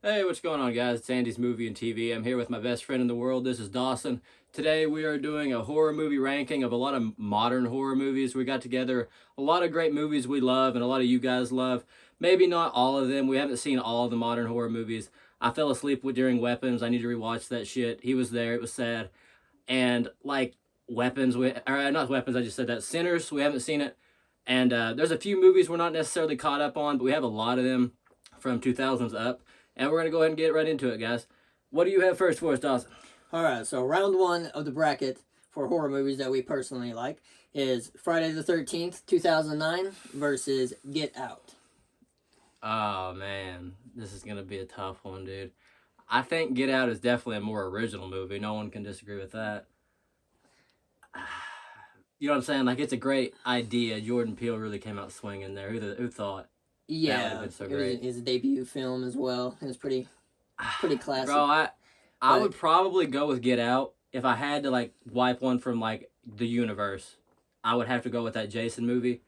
Hey, what's going on, guys? It's Andy's Movie and TV. I'm here with my best friend in the world. This is Dawson. Today we are doing a horror movie ranking of a lot of modern horror movies. We got together a lot of great movies we love and a lot of you guys love. Maybe not all of them. We haven't seen all of the modern horror movies. I fell asleep during Weapons. I need to rewatch that shit. He was there. It was sad. And like Weapons, or not Weapons, I just said that. Sinners, we haven't seen it. And there's a few movies we're not necessarily caught up on, but we have a lot of them from 2000s up. And we're going to go ahead and get right into it, guys. What do you have first for us, Dawson? Alright, so round one of the bracket for horror movies that we personally like is Friday the 13th, 2009 versus Get Out. Oh, man. This is going to be a tough one, dude. I think Get Out is definitely a more original movie. No one can disagree with that. You know what I'm saying? Like, it's a great idea. Jordan Peele really came out swinging there. Who thought? Yeah, that would have been so it great. was his debut film as well. It was pretty classic. Bro, I would probably go with Get Out. If I had to, like, wipe one from, like, the universe, I would have to go with that Jason movie.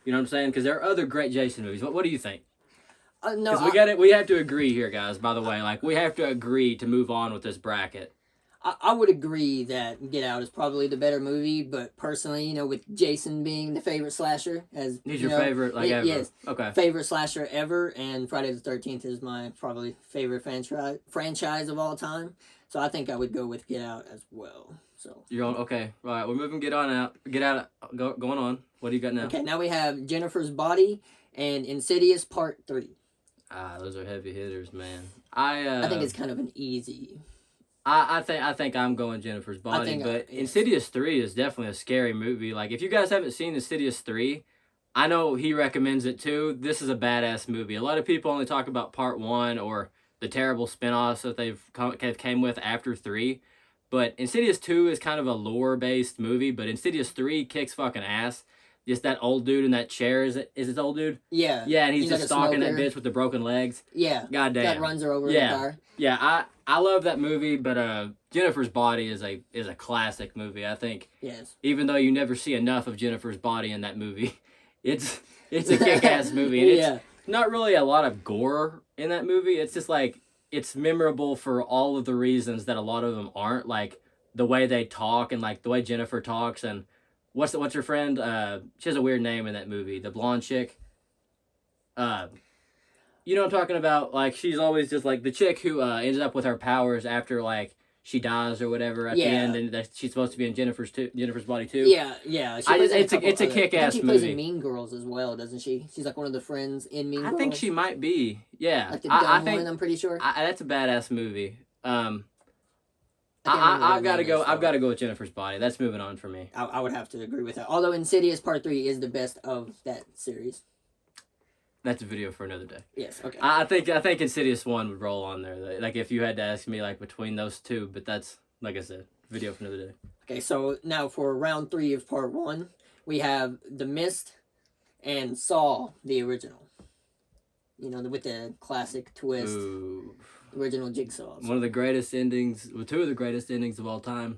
You know what I'm saying? Because there are other great Jason movies. What do you think? No, Because we have to agree here, guys, by the way. Like, we have to agree to move on with this bracket. I would agree that Get Out is probably the better movie, but personally, with Jason being the favorite slasher, He's your favorite, like, ever? Yes. Okay. Favorite slasher ever, and Friday the 13th is my probably favorite franchise of all time. So I think I would go with Get Out as well. So You're on, okay. All right, we're moving Get Out. Going on. What do you got now? Okay, now we have Jennifer's Body and Insidious Part 3. Those are heavy hitters, man. I think it's kind of an easy... I think I'm going Jennifer's Body, but Insidious 3 is definitely a scary movie. Like, if you guys haven't seen Insidious 3, I know he recommends it too. This is a badass movie. A lot of people only talk about Part 1 or the terrible spin-offs that they've came with after 3, but Insidious 2 is kind of a lore-based movie, but Insidious 3 kicks fucking ass. Just that old dude in that chair, is it old dude? Yeah. Yeah, and he's just like stalking that bitch with the broken legs. Yeah. Goddamn. That runs her over in the car. Yeah, I love that movie, but Jennifer's Body is a classic movie. I think. Yes. Even though you never see enough of Jennifer's Body in that movie, it's a kick-ass movie, and it's not really a lot of gore in that movie. It's just like it's memorable for all of the reasons that a lot of them aren't, like the way they talk and like the way Jennifer talks and what's your friend? She has a weird name in that movie. The blonde chick. You know what I'm talking about? Like, she's always just, like, the chick who ends up with her powers after, like, she dies or whatever at the end, and that she's supposed to be in Jennifer's Body, too. Yeah. It's a kick-ass movie. She plays in Mean Girls as well, doesn't she? She's, like, one of the friends in Mean Girls. I think she might be, yeah. Like the dumb one, I'm pretty sure. That's a badass movie. I've got to go with Jennifer's Body. That's moving on for me. I would have to agree with that. Although Insidious Part 3 is the best of that series. That's a video for another day. Yes, okay. I think Insidious 1 would roll on there. Like, if you had to ask me, like, between those two. But that's, like I said, video for another day. Okay, so now for round 3 of Part 1, we have The Mist and Saw, the original. With the classic twist. Ooh. Original Jigsaw. One of the greatest endings, well, two of the greatest endings of all time,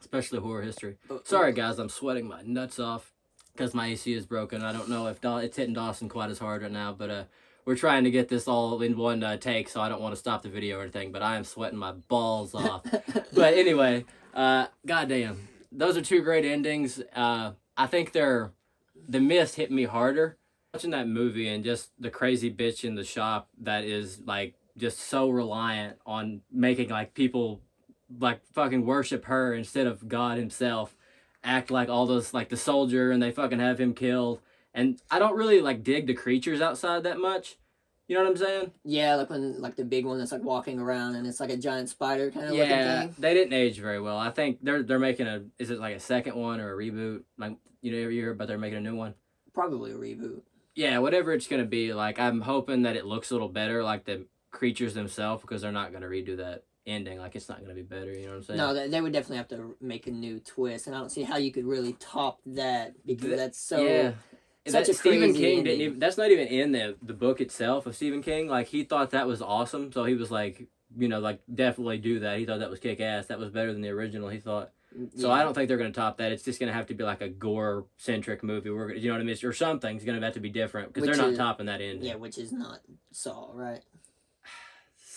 especially horror history. Sorry, guys, I'm sweating my nuts off because my AC is broken. I don't know if it's hitting Dawson quite as hard right now, but we're trying to get this all in one take, so I don't want to stop the video or anything, but I am sweating my balls off. But anyway, goddamn, those are two great endings. I think The Mist hit me harder. Watching that movie and just the crazy bitch in the shop that is, like, just so reliant on making, like, people, like, fucking worship her instead of God himself, act like all those, like, the soldier, and they fucking have him killed. And I don't really, like, dig the creatures outside that much. You know what I'm saying? Yeah, like when, like, the big one that's, like, walking around and it's like a giant spider kind of looking thing. Yeah, they didn't age very well. I think they're making is it like a second one or a reboot? Like, every year, but they're making a new one? Probably a reboot. Yeah, whatever it's going to be. Like, I'm hoping that it looks a little better, like the creatures themselves, because they're not going to redo that ending. Like, it's not going to be better, you know what I'm saying? No, they would definitely have to make a new twist, and I don't see how you could really top that, because that's so... Yeah. Such a Stephen crazy King ending. didn't even... That's not even in the book itself of Stephen King. Like, he thought that was awesome, so he was like, like, definitely do that. He thought that was kick-ass. That was better than the original, he thought. So I don't think they're going to top that. It's just going to have to be like a gore-centric movie. We're gonna, you know what I mean? Or something's going to have to be different, because they're not topping that ending. Yeah, which is not Saw, right?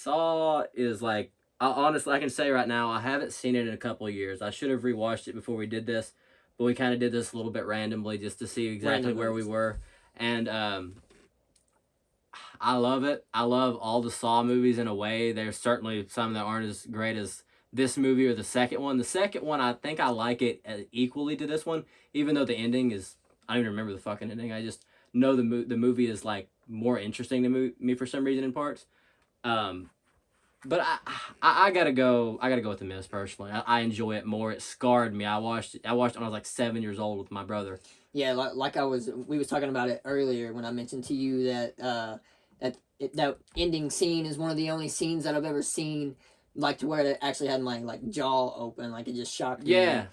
Saw is like, honestly, I can say right now, I haven't seen it in a couple of years. I should have rewatched it before we did this, but we kind of did this a little bit randomly just to see exactly where we were. And I love it. I love all the Saw movies in a way. There's certainly some that aren't as great as this movie or the second one. The second one, I think I like it equally to this one, even though the ending is, I don't even remember the fucking ending. I just know the movie is like more interesting to me for some reason in parts. But I gotta go. I gotta go with The Mist personally. I enjoy it more. It scarred me. I watched it when I was like 7 years old with my brother. Yeah, we was talking about it earlier when I mentioned to you that that ending scene is one of the only scenes that I've ever seen, like to where it actually had my like jaw open, like it just shocked me. Yeah.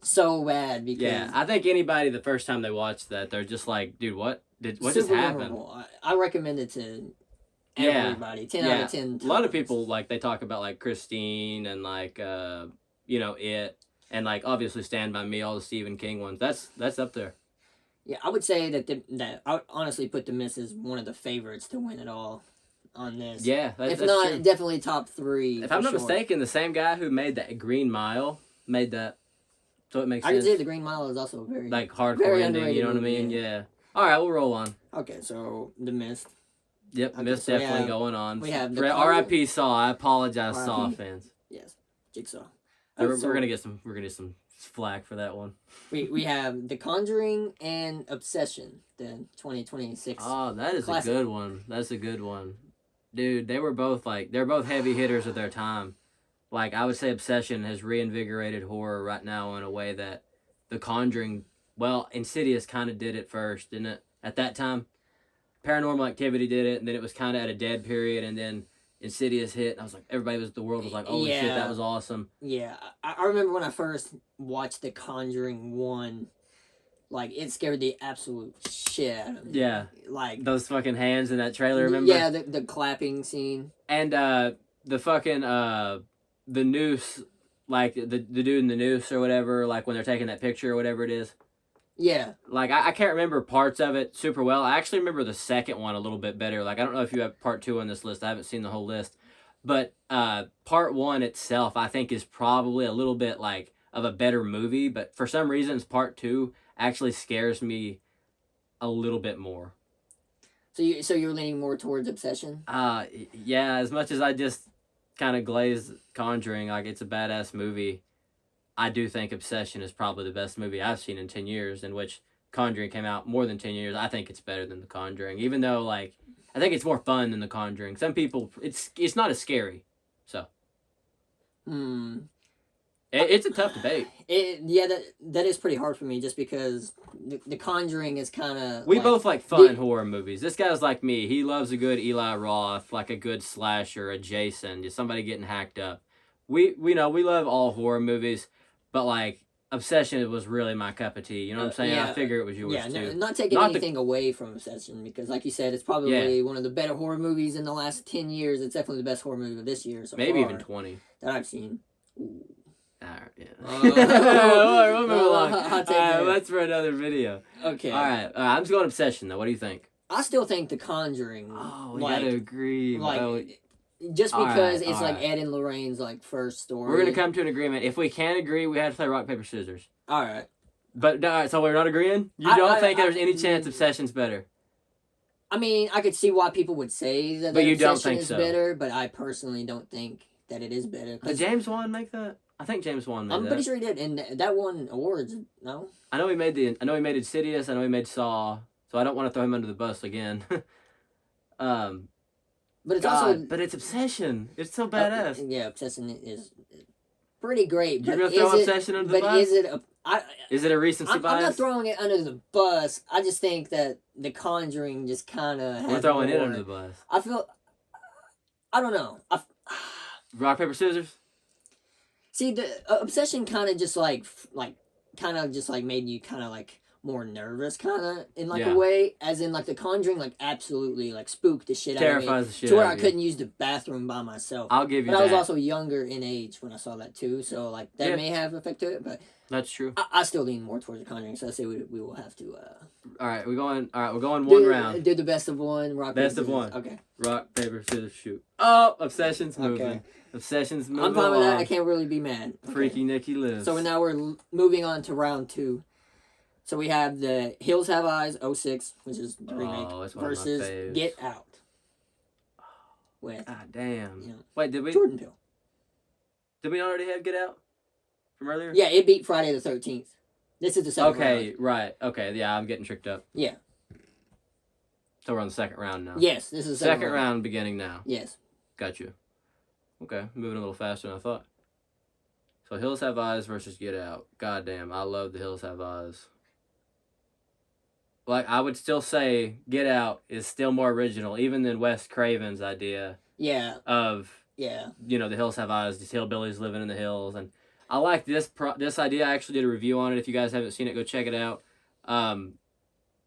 So bad because yeah, I think anybody the first time they watch that, they're just like, dude, what just happened? I recommend it to everybody. 10 out of 10 times. A lot of people like they talk about like Christine and like It and like obviously Stand By Me, all the Stephen King ones. That's up there. Yeah, I would say that I would honestly put The Mist as one of the favorites to win it all on this. Yeah, if that's not, true. Definitely top 3. If I'm not mistaken, the same guy who made that Green Mile made that, so it makes sense. I can say the Green Mile is also very like hardcore very ending. You know what I mean? Yeah. All right, we'll roll on. Okay, so The Mist. Yep, Okay, Mist so definitely going on. We have R.I.P. Saw. I apologize, R.I.P. Saw fans. Yes, Jigsaw. We're gonna get some flack for that one. We have The Conjuring and Obsession, the 2026. Oh, that is classic. a good one. That's a good one, dude. They're both heavy hitters of their time. Like I would say, Obsession has reinvigorated horror right now in a way that The Conjuring, well, Insidious kind of did it first, didn't it? At that time, Paranormal Activity did it, and then it was kind of at a dead period, and then Insidious hit, and I was like, the world was like, holy shit, that was awesome. Yeah, I remember when I first watched The Conjuring 1, like, it scared the absolute shit out of me. Yeah. Like, those fucking hands in that trailer, remember? Yeah, the clapping scene. And, the fucking, the noose, like, the dude in the noose or whatever, like, when they're taking that picture or whatever it is. Yeah. Like, I can't remember parts of it super well. I actually remember the second one a little bit better. Like, I don't know if you have part 2 on this list. I haven't seen the whole list. But part 1 itself, I think, is probably a little bit, like, of a better movie. But for some reasons, part 2 actually scares me a little bit more. So you're leaning more towards Obsession? Yeah, as much as I just kind of glaze Conjuring, like, it's a badass movie, I do think Obsession is probably the best movie I've seen in 10 years, in which Conjuring came out more than 10 years. I think it's better than The Conjuring, even though, like, I think it's more fun than The Conjuring. Some people, it's not as scary, so. It's a tough debate. That is pretty hard for me, just because The Conjuring is kind of... We both like fun horror movies. This guy's like me. He loves a good Eli Roth, like a good slasher, a Jason, just somebody getting hacked up. We know we love all horror movies, but like Obsession was really my cup of tea. You know what I'm saying? I figure it was yours too. Not taking anything away from Obsession, because like you said, it's probably one of the better horror movies in the last 10 years. It's definitely the best horror movie of this year so maybe far even 20 that I've seen. Ooh. All right, yeah. We'll move along. That's for another video. Okay. All right. I'm just going Obsession though. What do you think? I still think The Conjuring. Oh, we gotta agree. Just because it's like Ed and Lorraine's like first story. We're gonna come to an agreement. If we can't agree, we have to play rock paper scissors. All right. But so we're not agreeing. You don't think there's any chance Obsession's better? I mean, I could see why people would say that. But you don't Obsession think is so. better, but I personally don't think that it is better. Did James Wan make that? I think James Wan made that. I'm pretty sure he did, and that won awards. No. I know he made Insidious. I know he made Saw. So I don't want to throw him under the bus again. But it's but it's Obsession. It's so badass. Yeah, Obsession is pretty great. You're gonna throw Obsession under the bus? But is it a recency bias? I'm not throwing it under the bus. I just think that The Conjuring just kind of. We're throwing it under the bus. I don't know. Rock paper scissors. See, the Obsession kind of just like made you kind of like more nervous, kind of in like Yeah. a way, as in like The Conjuring, like absolutely like spooked the shit out of me Terrifies the shit to where out I of you. couldn't use the bathroom by myself. I'll give you But that. I was also younger in age when I saw that too, so like that Yeah. may have effect to it. But That's true. I still lean more towards The Conjuring, so I say we will have to. All right, we're going one round. Do the best of one. Rock, Best paper, of scissors. one. Okay. Rock, paper, scissors, shoot. Oh, Obsession's moving. Okay. Obsession's moving I'm fine with that. along. I can't really be mad. Okay. Freaky Nicky lives. So now we're moving on to round 2. So we have the Hills Have Eyes 06, which is the remake, that's one of my versus faves. Get Out. With Ah, damn. you know, Wait, did we Jordan Peele. not already have Get Out from earlier? Yeah, it beat Friday the 13th. This is the second Okay, round. right. Okay, yeah, I'm getting tricked up. Yeah. So we're on the second round now. Yes, this is the Second round beginning now. Yes. Got you. Okay, moving a little faster than I thought. So Hills Have Eyes versus Get Out. God damn, I love the Hills Have Eyes. Like, I would still say Get Out is still more original, even than Wes Craven's idea Yeah. of, Yeah. you know, the Hills Have Eyes, these hillbillies living in the hills. And I like this idea. I actually did a review on it. If you guys haven't seen it, go check it out.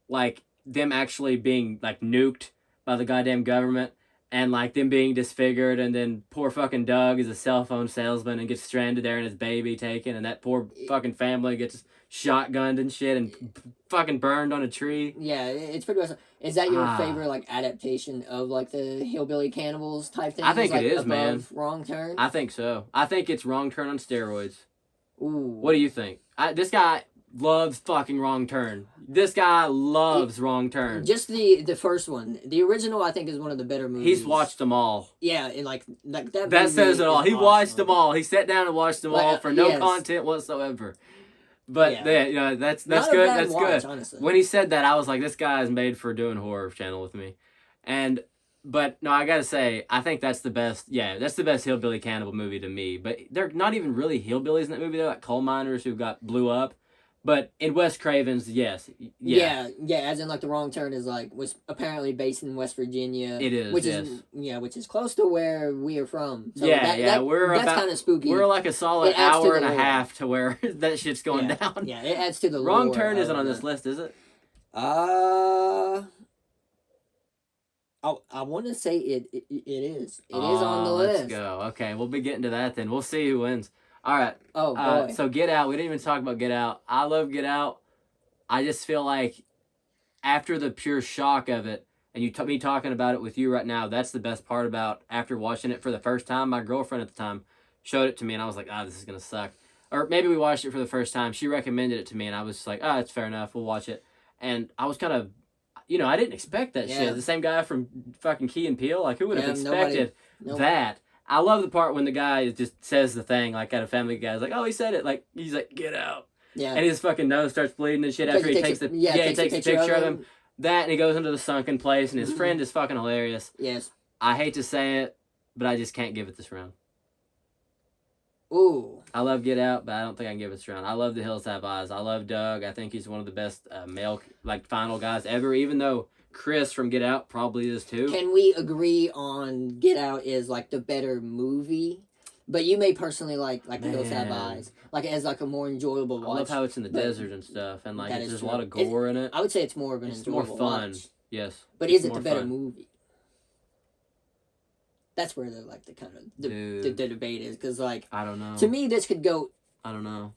Like, them actually being, like, nuked by the goddamn government. And, like, them being disfigured, and then poor fucking Doug is a cell phone salesman and gets stranded there and his baby taken, and that poor fucking family gets shotgunned and shit and fucking burned on a tree. Yeah, it's pretty much. Is that your favorite, like, adaptation of, like, the hillbilly cannibals type thing? I think like, it is, above man. Wrong Turn? I think so. I think it's Wrong Turn on steroids. Ooh. What do you think? This guy loves fucking Wrong Turn. This guy loves Wrong Turn. Just the first one. The original, I think, is one of the better movies. He's watched them all. Yeah, and like that. That movie says it all. is He awesome. watched them all. He sat down and watched them all for no yes. content whatsoever. But Yeah. you know, that's Not good. a bad That's watch, good. honestly. When he said that, I was like, this guy is made for doing horror channel with me. But no, I gotta say, I think that's the best. Yeah, that's the best hillbilly cannibal movie to me. But they're not even really hillbillies in that movie. They're like coal miners who blew up. But in Wes Craven's, yes, yeah, as in like the Wrong Turn was apparently based in West Virginia. It is, which yes. is which is close to where we are from. So we're that's kind of spooky. We're like a solid It adds to hour the and a lore. half to where that shit's going down. Yeah, it adds to the Wrong lore Turn isn't of on this the- list, is it? I want to say it is. It is on the list. Let's go. Okay, we'll be getting to that then. We'll see who wins. All right. Oh boy. So Get Out. We didn't even talk about Get Out. I love Get Out. I just feel like after the pure shock of it, and me talking about it with you right now, that's the best part about after watching it for the first time. My girlfriend at the time showed it to me, and I was like, this is going to suck. Or maybe we watched it for the first time. She recommended it to me, and I was just like, it's fair enough. We'll watch it. And I was kind of, I didn't expect that shit. The same guy from fucking Key and Peele. Like, who would have expected that? I love the part when the guy just says the thing, like at a Family Guy's like, he said it. Like, he's like, get out. Yeah. And his fucking nose starts bleeding and shit after he takes the picture of him. That, and he goes into the sunken place, and his friend is fucking hilarious. Yes. I hate to say it, but I just can't give it this round. Ooh. I love Get Out, but I don't think I can give it this round. I love The Hills Have Eyes. I love Doug. I think he's one of the best male, final guys ever, even though Chris from Get Out probably is too. Can we agree on Get Out is like the better movie? But you may personally like The Hills Have Eyes, like as like a more enjoyable watch. I love how it's in the desert and stuff, and like there's a lot of true. gore in it. I would say it's more of an It's more enjoyable fun. watch. Yes. But is it the better movie? That's where the kind of the debate is, because like I don't know. To me, this could go. I don't know.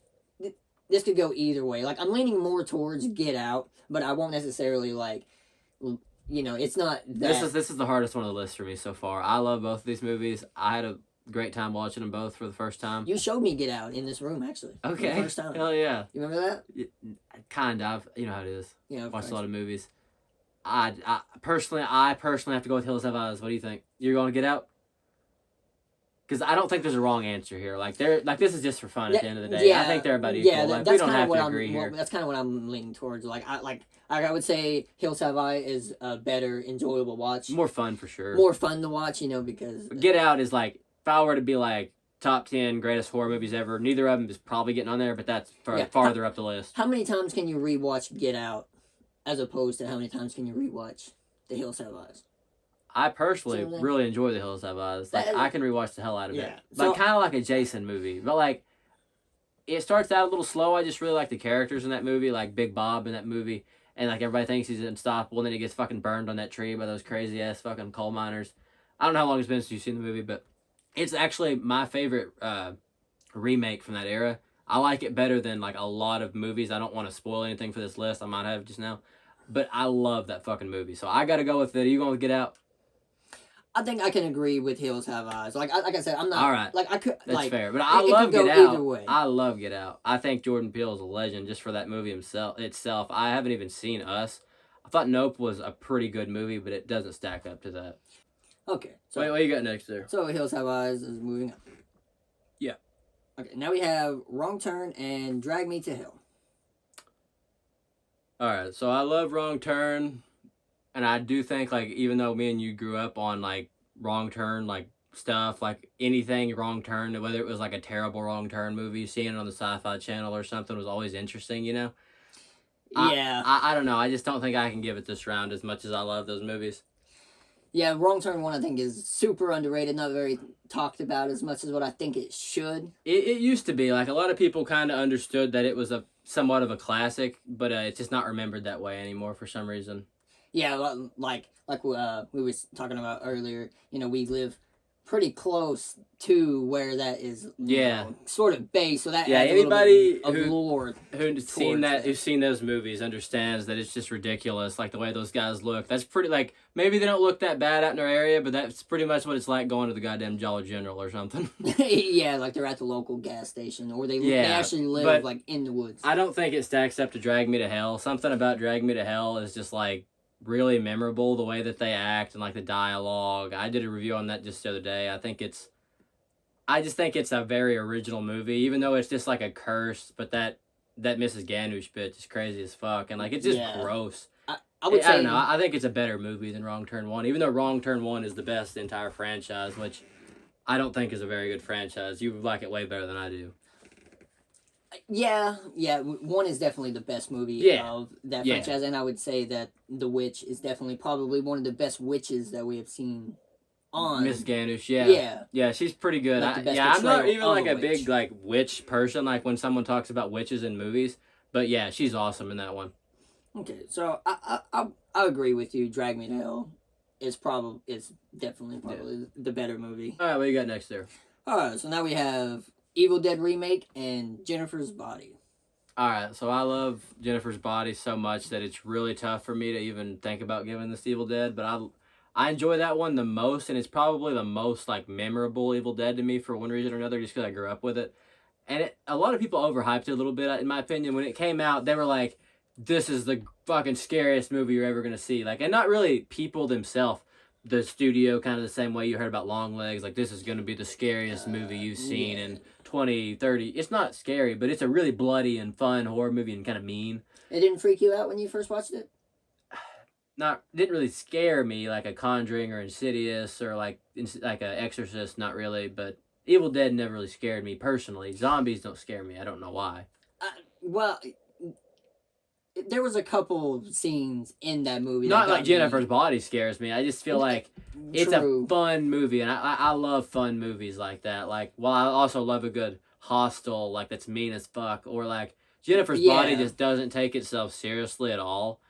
This could go either way. Like, I'm leaning more towards Get Out, but I won't necessarily it's not that. This is the hardest one on the list for me so far. I love both of these movies. I had a great time watching them both for the first time. You showed me Get Out in this room, actually. Okay. For the first time. Hell yeah. You remember that? Kind of. You know how it is. Yeah. Watched a lot of movies. I personally have to go with Hills Have Eyes. What do you think? You're going to Get Out? Because I don't think there's a wrong answer here. This is just for fun at the end of the day. I think they're about equal. Yeah, we don't have to agree here. That's kind of what I'm leaning towards. I would say Hills Have Eyes is a better, enjoyable watch. More fun for sure. More fun to watch, because Get Out is if I were to be top 10 greatest horror movies ever, neither of them is probably getting on there, but that's farther up the list. How many times can you rewatch Get Out, as opposed to how many times can you rewatch The Hills Have Eyes? I personally really enjoy The Hills Have Eyes. I can rewatch the hell out of it. Kind of like a Jason movie, but it starts out a little slow. I just really like the characters in that movie, like Big Bob in that movie, and like everybody thinks he's unstoppable, and then he gets fucking burned on that tree by those crazy ass fucking coal miners. I don't know how long it's been since you've seen the movie, but it's actually my favorite remake from that era. I like it better than like a lot of movies. I don't want to spoil anything for this list I might have just now, but I love that fucking movie. So I got to go with it. Are you going to Get Out? I think I can agree with Hills Have Eyes. Like I said, I'm not. All right. Like I could. That's like, fair, but I it love could go Get Out. either way. I love Get Out. I think Jordan Peele is a legend just for that movie itself. I haven't even seen Us. I thought Nope was a pretty good movie, but it doesn't stack up to that. Okay. So Wait, what you got next there? So Hills Have Eyes is moving up. Yeah. Okay. Now we have Wrong Turn and Drag Me to Hell. All right. So I love Wrong Turn, and I do think like even though me and you grew up on like Wrong Turn like stuff, like anything Wrong Turn, whether it was like a terrible Wrong Turn movie, seeing it on the Sci-Fi Channel or something was always interesting, you know. Yeah. I don't know. I just don't think I can give it this round as much as I love those movies. Yeah, Wrong Turn 1 I think is super underrated, not very talked about as much as what I think it should. It used to be like a lot of people kind of understood that it was a somewhat of a classic, but it's just not remembered that way anymore for some reason. Yeah, like we was talking about earlier, you know, we live pretty close to where that is, sort of based. So that adds anybody a little bit of lore who's seen those movies understands that it's just ridiculous, like the way those guys look. That's pretty like maybe they don't look that bad out in their area, but that's pretty much what it's like going to the goddamn Dollar General or something. Yeah, like they're at the local gas station, or they actually live like in the woods. I don't think it stacks up to Drag Me to Hell. Something about Drag Me to Hell is just like really memorable, the way that they act and like the dialogue. I did a review on that just the other day. I just think it's a very original movie, even though it's just like a curse, but that Mrs. Ganush bitch is crazy as fuck, and like it's just gross. I would say, I don't know. I think it's a better movie than Wrong Turn 1, even though Wrong Turn 1 is the best entire franchise, which I don't think is a very good franchise. You like it way better than I do. Yeah, 1 is definitely the best movie of that franchise, and I would say that The Witch is definitely probably one of the best witches that we have seen on. Miss Ganush, yeah, she's pretty good. Like I'm not even like a big like witch person, like when someone talks about witches in movies, but yeah, she's awesome in that one. Okay, so I agree with you. Drag Me to Hell is definitely the better movie. All right, what you got next there? All right, so now we have Evil Dead Remake and Jennifer's Body. All right, so I love Jennifer's Body so much that it's really tough for me to even think about giving this to Evil Dead, but I enjoy that one the most, and it's probably the most like memorable Evil Dead to me for one reason or another, just because I grew up with it. And a lot of people overhyped it a little bit, in my opinion. When it came out, they were like, "This is the fucking scariest movie you're ever gonna see." Like, and not really people themselves. The studio, kind of the same way you heard about Longlegs, like this is gonna be the scariest movie you've seen in 20, 30. It's not scary, but it's a really bloody and fun horror movie and kind of mean. It didn't freak you out when you first watched it? Didn't really scare me like a Conjuring or Insidious or like a Exorcist, not really, but Evil Dead never really scared me personally. Zombies don't scare me. I don't know why. Well, there was a couple scenes in that movie. Not like Jennifer's Body scares me. I just feel like it's a fun movie, and I love fun movies like that. Like, well, I also love a good Hostel, like that's mean as fuck, or like Jennifer's Body just doesn't take itself seriously at all.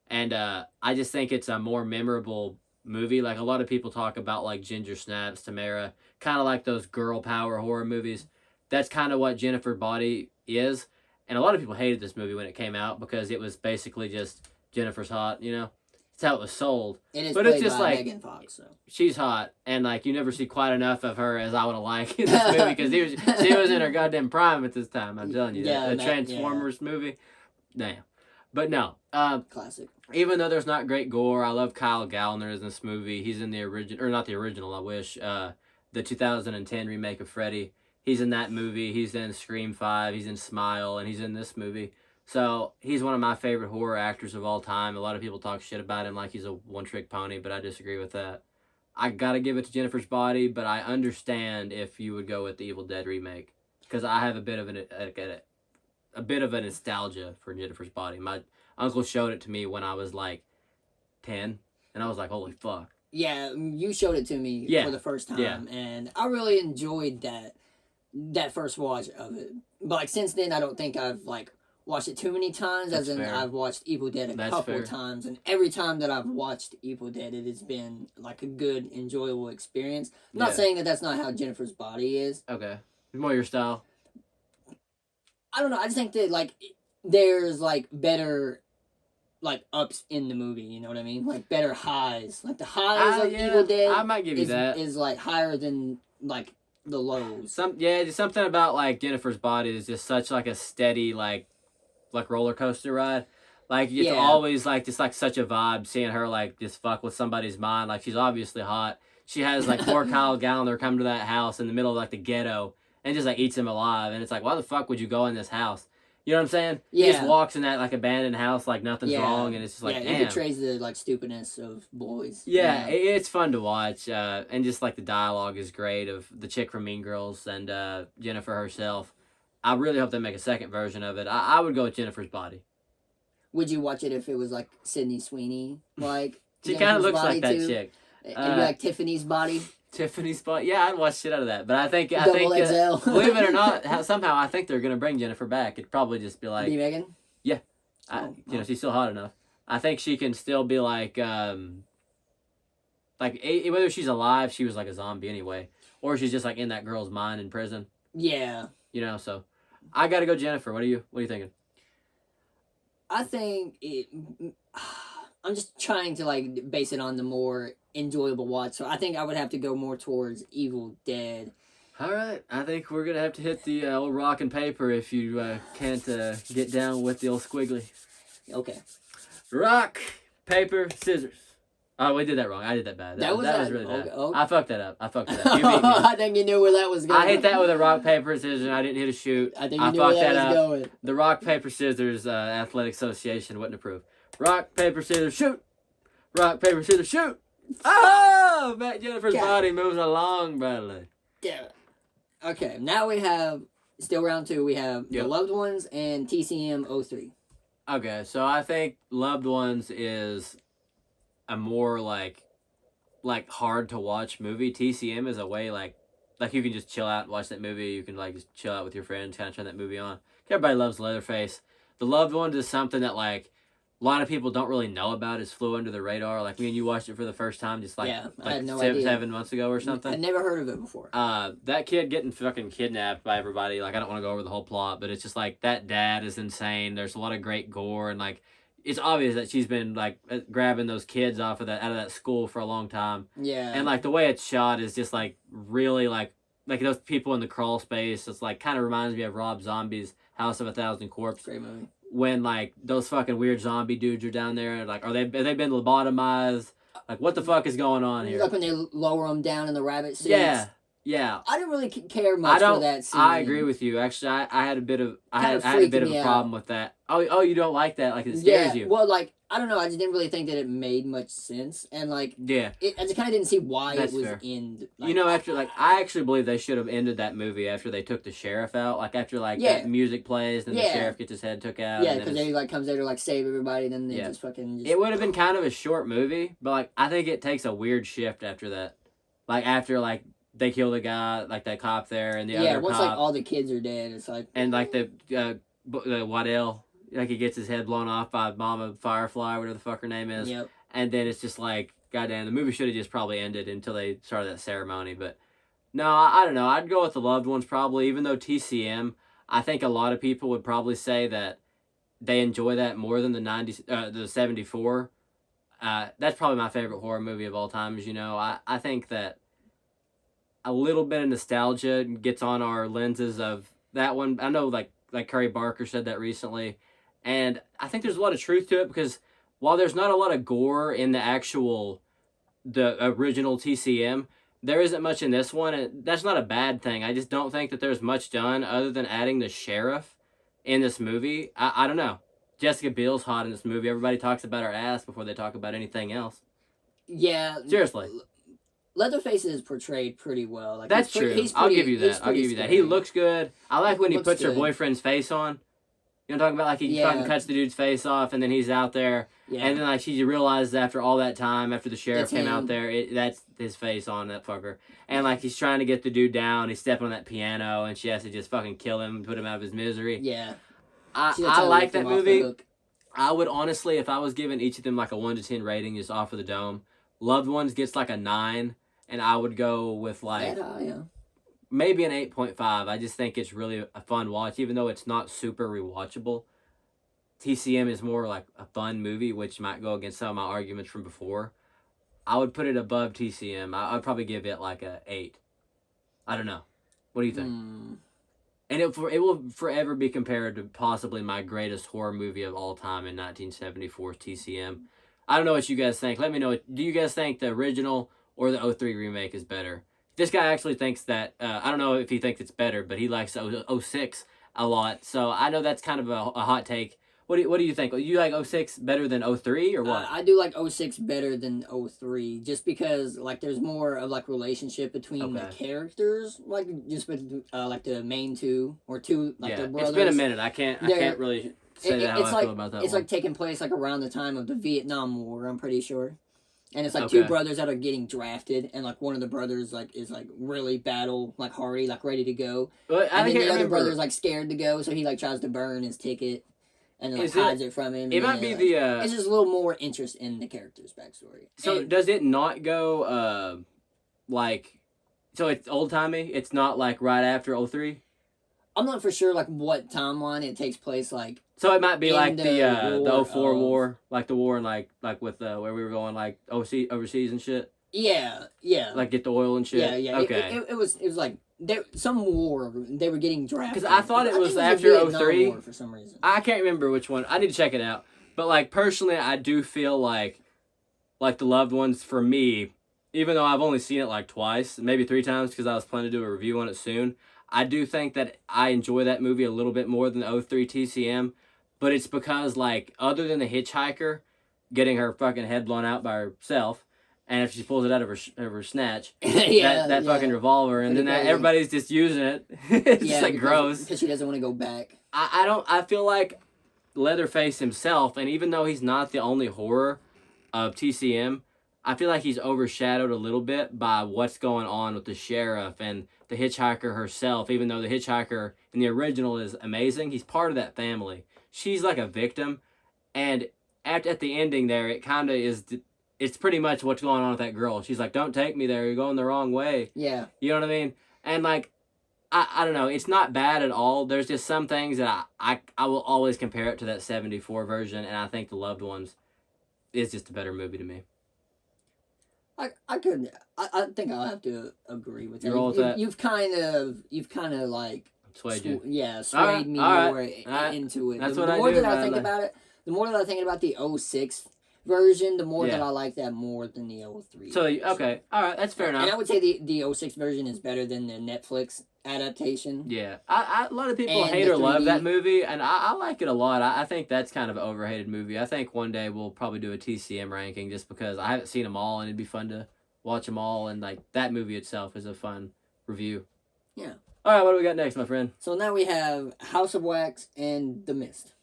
And I just think it's a more memorable movie. Like a lot of people talk about like Ginger Snaps, Tamara, kind of like those girl power horror movies. That's kind of what Jennifer's Body is. And a lot of people hated this movie when it came out because it was basically just Jennifer's hot, you know? That's how it was sold. It is but played it's just by like Megan Fox, so. She's hot, and like you never see quite enough of her as I would have liked in this movie because she was in her goddamn prime at this time. I'm telling you, the Transformers movie, damn. But no, classic. Even though there's not great gore, I love Kyle Gallner in this movie. He's in the original, or not the original. I wish the 2010 remake of Freddy. He's in that movie. He's in Scream 5. He's in Smile, and he's in this movie. So he's one of my favorite horror actors of all time. A lot of people talk shit about him like he's a one-trick pony, but I disagree with that. I gotta give it to Jennifer's Body, but I understand if you would go with the Evil Dead remake because I have a bit of a nostalgia for Jennifer's Body. My uncle showed it to me when I was like 10, and I was like, "Holy fuck!" Yeah, you showed it to me for the first time, and I really enjoyed that. that first watch of it. But like since then, I don't think I've like watched it too many times. That's as in, fair. I've watched Evil Dead a That's couple fair. times, and every time that I've watched Evil Dead, it has been like a good, enjoyable experience. I'm not Yeah. saying that that's not how Jennifer's Body is. Okay. More your style. I don't know. I just think that like there's like better like ups in the movie. You know what I mean? Like better highs. Like the highs of Yeah, Evil Dead I might give you that. is like higher than like the lows. Just something about like Jennifer's Body is just such like a steady like roller coaster ride. Like it's Yeah. always like just like such a vibe seeing her like just fuck with somebody's mind. Like she's obviously hot. She has like poor Kyle Gallner come to that house in the middle of like the ghetto and just like eats him alive. And it's like, why the fuck would you go in this house? You know what I'm saying? He just Yeah. walks in that like abandoned house like nothing's wrong, and it's just like, yeah, damn. it portrays the like stupidness of boys. Yeah, it's fun to watch, and just like the dialogue is great of the chick from Mean Girls and Jennifer herself. I really hope they make a second version of it. I would go with Jennifer's Body. Would you watch it if it was like Sydney Sweeney? Like She kind of Jennifer's looks Body like that too? chick. And be like Tiffany's Body, Tiffany's Body. Yeah, I'd watch shit out of that. But I think double XL. believe it or not, somehow I think they're gonna bring Jennifer back. It'd probably just be like, B. Megan. she's still hot enough. I think she can still be like whether she's alive, she was like a zombie anyway, or she's just like in that girl's mind in prison. Yeah. You know, so I gotta go Jennifer. What are you thinking? I think I'm just trying to like base it on the more enjoyable watch. So I think I would have to go more towards Evil Dead. All right, I think we're gonna have to hit the old rock and paper if you can't get down with the old squiggly. Okay. Rock, paper, scissors. Oh, we did that wrong. I did that bad. That was really bad. Okay. I fucked that up. You beat me. I think you knew where that was going. I hit that with a rock, paper, scissors, and I didn't hit a shoot. I think you knew where that was going. The Rock, Paper, Scissors Athletic Association wouldn't approve. Rock, paper, scissors, shoot! Rock, paper, scissors, shoot! Oh! Matt Jennifer's Body moves along, Bradley. Damn it. Okay, now we have, still round two, we have The Loved Ones and TCM 03. Okay, so I think Loved Ones is a more like hard to watch movie. TCM is a way like you can just chill out and watch that movie. You can like just chill out with your friends, kind of turn that movie on. Everybody loves Leatherface. The Loved Ones is something that like a lot of people don't really know about. It's flew under the radar. Like me and you watched it for the first time just like I had no idea. 7 months ago or something. I'd never heard of it before. That kid getting fucking kidnapped by everybody. Like I don't want to go over the whole plot, but it's just like that dad is insane. There's a lot of great gore and like it's obvious that she's been like grabbing those kids out of that school for a long time. Yeah. And like the way it's shot is just like really like those people in the crawl space. It's like kind of reminds me of Rob Zombie's House of a Thousand Corpses. Great movie. When like those fucking weird zombie dudes are down there, like have they been lobotomized? Like what the fuck is going on here? Like when they lower them down in the rabbit suits. Yeah. I didn't really care much for that scene. I agree with you. Actually, I had a bit of a problem with that. Oh, you don't like that? Like it scares you? Well, like I don't know. I just didn't really think that it made much sense, and like I just kind of didn't see why it was in. Like, after I actually believe they should have ended that movie after they took the sheriff out. Like after that music plays and the sheriff gets his head took out. Yeah, because he like comes there to like save everybody, then they just fucking. It would have been kind of a short movie, but like I think it takes a weird shift after that. Like after like. They kill the guy, like that cop there, and the other cop. Once like all the kids are dead, it's like. And like the Waddell, like he gets his head blown off by Mama Firefly, whatever the fuck her name is. Yep. And then it's just like, goddamn, the movie should have just probably ended until they started that ceremony. But no, I don't know. I'd go with The Loved Ones probably, even though TCM, I think a lot of people would probably say that they enjoy that more than the 74. That's probably my favorite horror movie of all time. As you know, I think that. A little bit of nostalgia gets on our lenses of that one. I know like Curry Barker said that recently, and I think there's a lot of truth to it because while there's not a lot of gore in the original TCM, there isn't much in this one, and that's not a bad thing. I just don't think that there's much done other than adding the sheriff in this movie. I don't know. Jessica Biel's hot in this movie. Everybody talks about her ass before they talk about anything else. Yeah. Seriously. Leatherface is portrayed pretty well. Like that's true. I'll give you that. He looks good. I like when he puts her boyfriend's face on. You know what I'm talking about? Like, he fucking cuts the dude's face off, and then he's out there. Yeah. And then, like, she realizes after all that time, after the sheriff came out there, that's his face on that fucker. And, like, he's trying to get the dude down. He's stepping on that piano, and she has to just fucking kill him, put him out of his misery. Yeah. I like that movie. I would honestly, if I was giving each of them, like, a 1 to 10 rating just off of the dome, Loved Ones gets, like, a 9, and I would go with, like... maybe an 8.5. I just think it's really a fun watch, even though it's not super rewatchable. TCM is more like a fun movie, which might go against some of my arguments from before. I would put it above TCM. I'd probably give it like a 8. I don't know. What do you think? And it will forever be compared to possibly my greatest horror movie of all time in 1974's TCM. I don't know what you guys think. Let me know. Do you guys think the original or the 03 remake is better? This guy actually thinks that, I don't know if he thinks it's better, but he likes 06 a lot. So I know that's kind of a hot take. What do you think? You like 06 better than 03 or what? I do like 06 better than 03 just because like there's more of like relationship between the characters, like just with like the main two or two like their brothers. It's been a minute. I can't really say how I feel about that. It's one. Like taking place like around the time of the Vietnam War, I'm pretty sure. And it's like two brothers that are getting drafted, and like one of the brothers like is like really battle like hardy, like ready to go. Well, and then the other brother's like scared to go, so he like tries to burn his ticket and like hides it from him. It might be the it's just a little more interest in the character's backstory. So does it not go like so it's old timey? It's not like right after 03? I'm not for sure like what timeline it takes place like. So it might be like the 04 war, like the war and like with where we were going like overseas and shit. Yeah. Like get the oil and shit. Yeah. Okay. It was like some war they were getting drafted. Because I thought it was after 03 for some reason. I can't remember which one. I need to check it out. But like personally, I do feel like the Loved Ones for me, even though I've only seen it like twice, maybe 3 times because I was planning to do a review on it soon. I do think that I enjoy that movie a little bit more than the 03 TCM. But it's because, like, other than the hitchhiker getting her fucking head blown out by herself, and if she pulls it out of her snatch, that fucking revolver, and then everybody's just using it. It's just, like, gross. Because she doesn't want to go back. I feel like Leatherface himself, and even though he's not the only horror of TCM, I feel like he's overshadowed a little bit by what's going on with the sheriff and the hitchhiker herself. Even though the hitchhiker in the original is amazing, he's part of that family. She's like a victim, and at the ending there, it kind of is, it's pretty much what's going on with that girl. She's like, don't take me there, you're going the wrong way. Yeah. You know what I mean? And like, I don't know, it's not bad at all. There's just some things that I will always compare it to that 74 version, and I think The Loved Ones is just a better movie to me. I think I'll have to agree with you. With that? You've kind of like swayed you. Yeah, swayed me more into it. That's the what more I do. that I think about it, the more that I think about the 06 version, the more that I like that more than the 03. So okay, all right, that's fair enough. And I would say the 06 version is better than the Netflix adaptation. Yeah, a lot of people hate or love that movie, and I like it a lot. I think that's kind of an overhated movie. I think one day we'll probably do a TCM ranking just because I haven't seen them all, and it'd be fun to watch them all, and like that movie itself is a fun review. Yeah. All right, what do we got next, my friend? So now we have House of Wax and The Mist.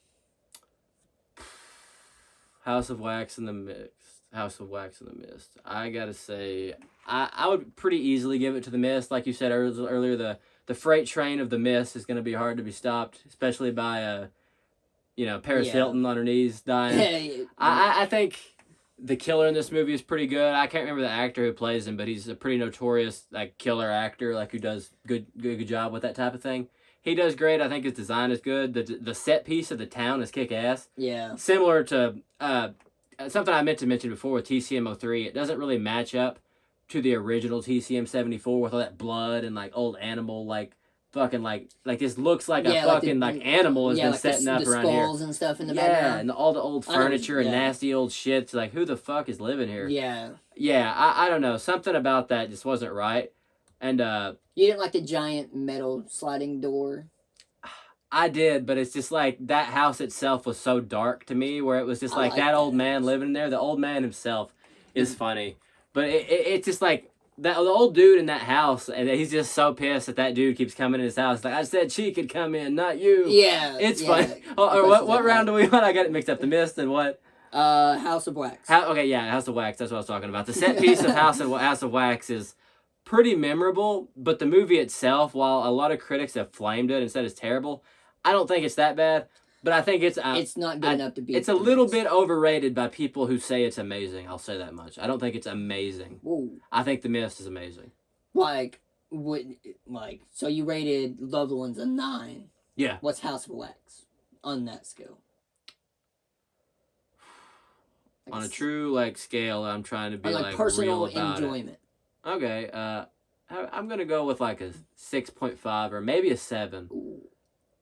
House of Wax and The Mist. House of Wax and The Mist. I gotta say, I would pretty easily give it to The Mist. Like you said earlier, the freight train of The Mist is gonna be hard to be stopped, especially by Paris Hilton on her knees dying. I think the killer in this movie is pretty good. I can't remember the actor who plays him, but he's a pretty notorious like killer actor, like who does good job with that type of thing. He does great. I think his design is good. The set piece of the town is kick ass. Yeah. Similar to something I meant to mention before with TCM 03. It doesn't really match up to the original TCM 74 with all that blood and like old animal like fucking like this looks like a fucking like animal has been setting up around here. Skulls and stuff in the background. Yeah, and all the old furniture and nasty old shit. It's like, who the fuck is living here? Yeah. Yeah, I don't know. Something about that just wasn't right. And you didn't like the giant metal sliding door? I did, but it's just like that house itself was so dark to me where it was just like that old man living there. The old man himself is funny. But it's just like the old dude in that house, and he's just so pissed that dude keeps coming in his house. Like, I said she could come in, not you. Yeah. It's yeah. fun. Or what round do we want? I got it mixed up. The Mist and what? House of Wax. Okay, yeah, House of Wax. That's what I was talking about. The set piece of House of Wax is pretty memorable, but the movie itself, while a lot of critics have flamed it and said it's terrible, I don't think it's that bad. But I think it's not good enough to be. It's a little bit overrated by people who say it's amazing. I'll say that much. I don't think it's amazing. Ooh. I think The Mist is amazing. So you rated Loved Ones a 9. Yeah. What's House of Wax on that scale? On a true scale, I'm trying to be personal real about enjoyment. It. Okay. I'm gonna go with a 6.5 or maybe a 7. Ooh.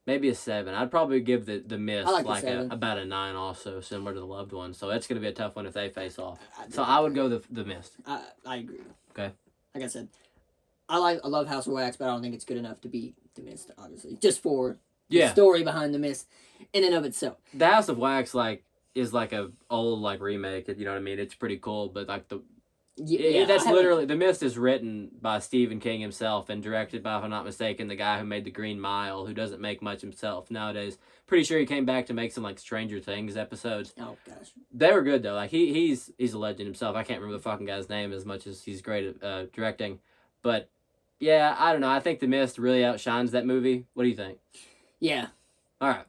Maybe a 7. I'd probably give the Mist about a 9 also, similar to the Loved Ones. So that's going to be a tough one if they face off. I would go the Mist. I agree. Okay. Like I said, I love House of Wax, but I don't think it's good enough to beat the Mist, obviously. Just for the story behind the Mist in and of itself. The House of Wax is a old remake. You know what I mean? It's pretty cool, but literally The Mist is written by Stephen King himself and directed by, if I'm not mistaken, the guy who made The Green Mile, who doesn't make much himself nowadays. Pretty sure he came back to make some Stranger Things episodes. Oh gosh, they were good though. He's a legend himself. I can't remember the fucking guy's name as much as he's great at directing, but yeah, I don't know. I think The Mist really outshines that movie. What do you think? Yeah. All right.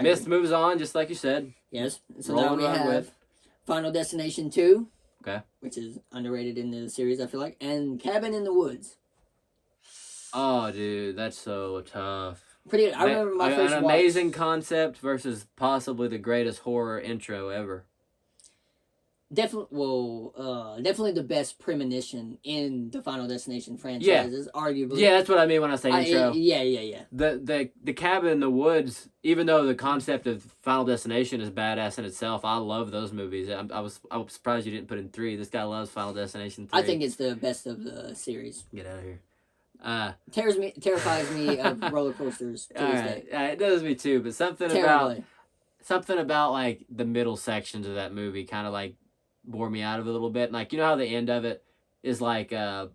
Mist moves on, just like you said. Yes. So now we have Final Destination 2. Okay. Which is underrated in the series, I feel like. And Cabin in the Woods. Oh, dude, that's so tough. Pretty good. I remember my first An amazing concept versus possibly the greatest horror intro ever. Definitely the best premonition in the Final Destination franchises, arguably. Yeah, that's what I mean when I say intro. Yeah. The Cabin in the Woods, even though the concept of Final Destination is badass in itself, I love those movies. I was surprised you didn't put in 3. This guy loves Final Destination 3. I think it's the best of the series. Get out of here. Terrifies me of roller coasters to this day. It does me too, but something about the middle sections of that movie kind of bore me out of it a little bit. You know how the end of it is like a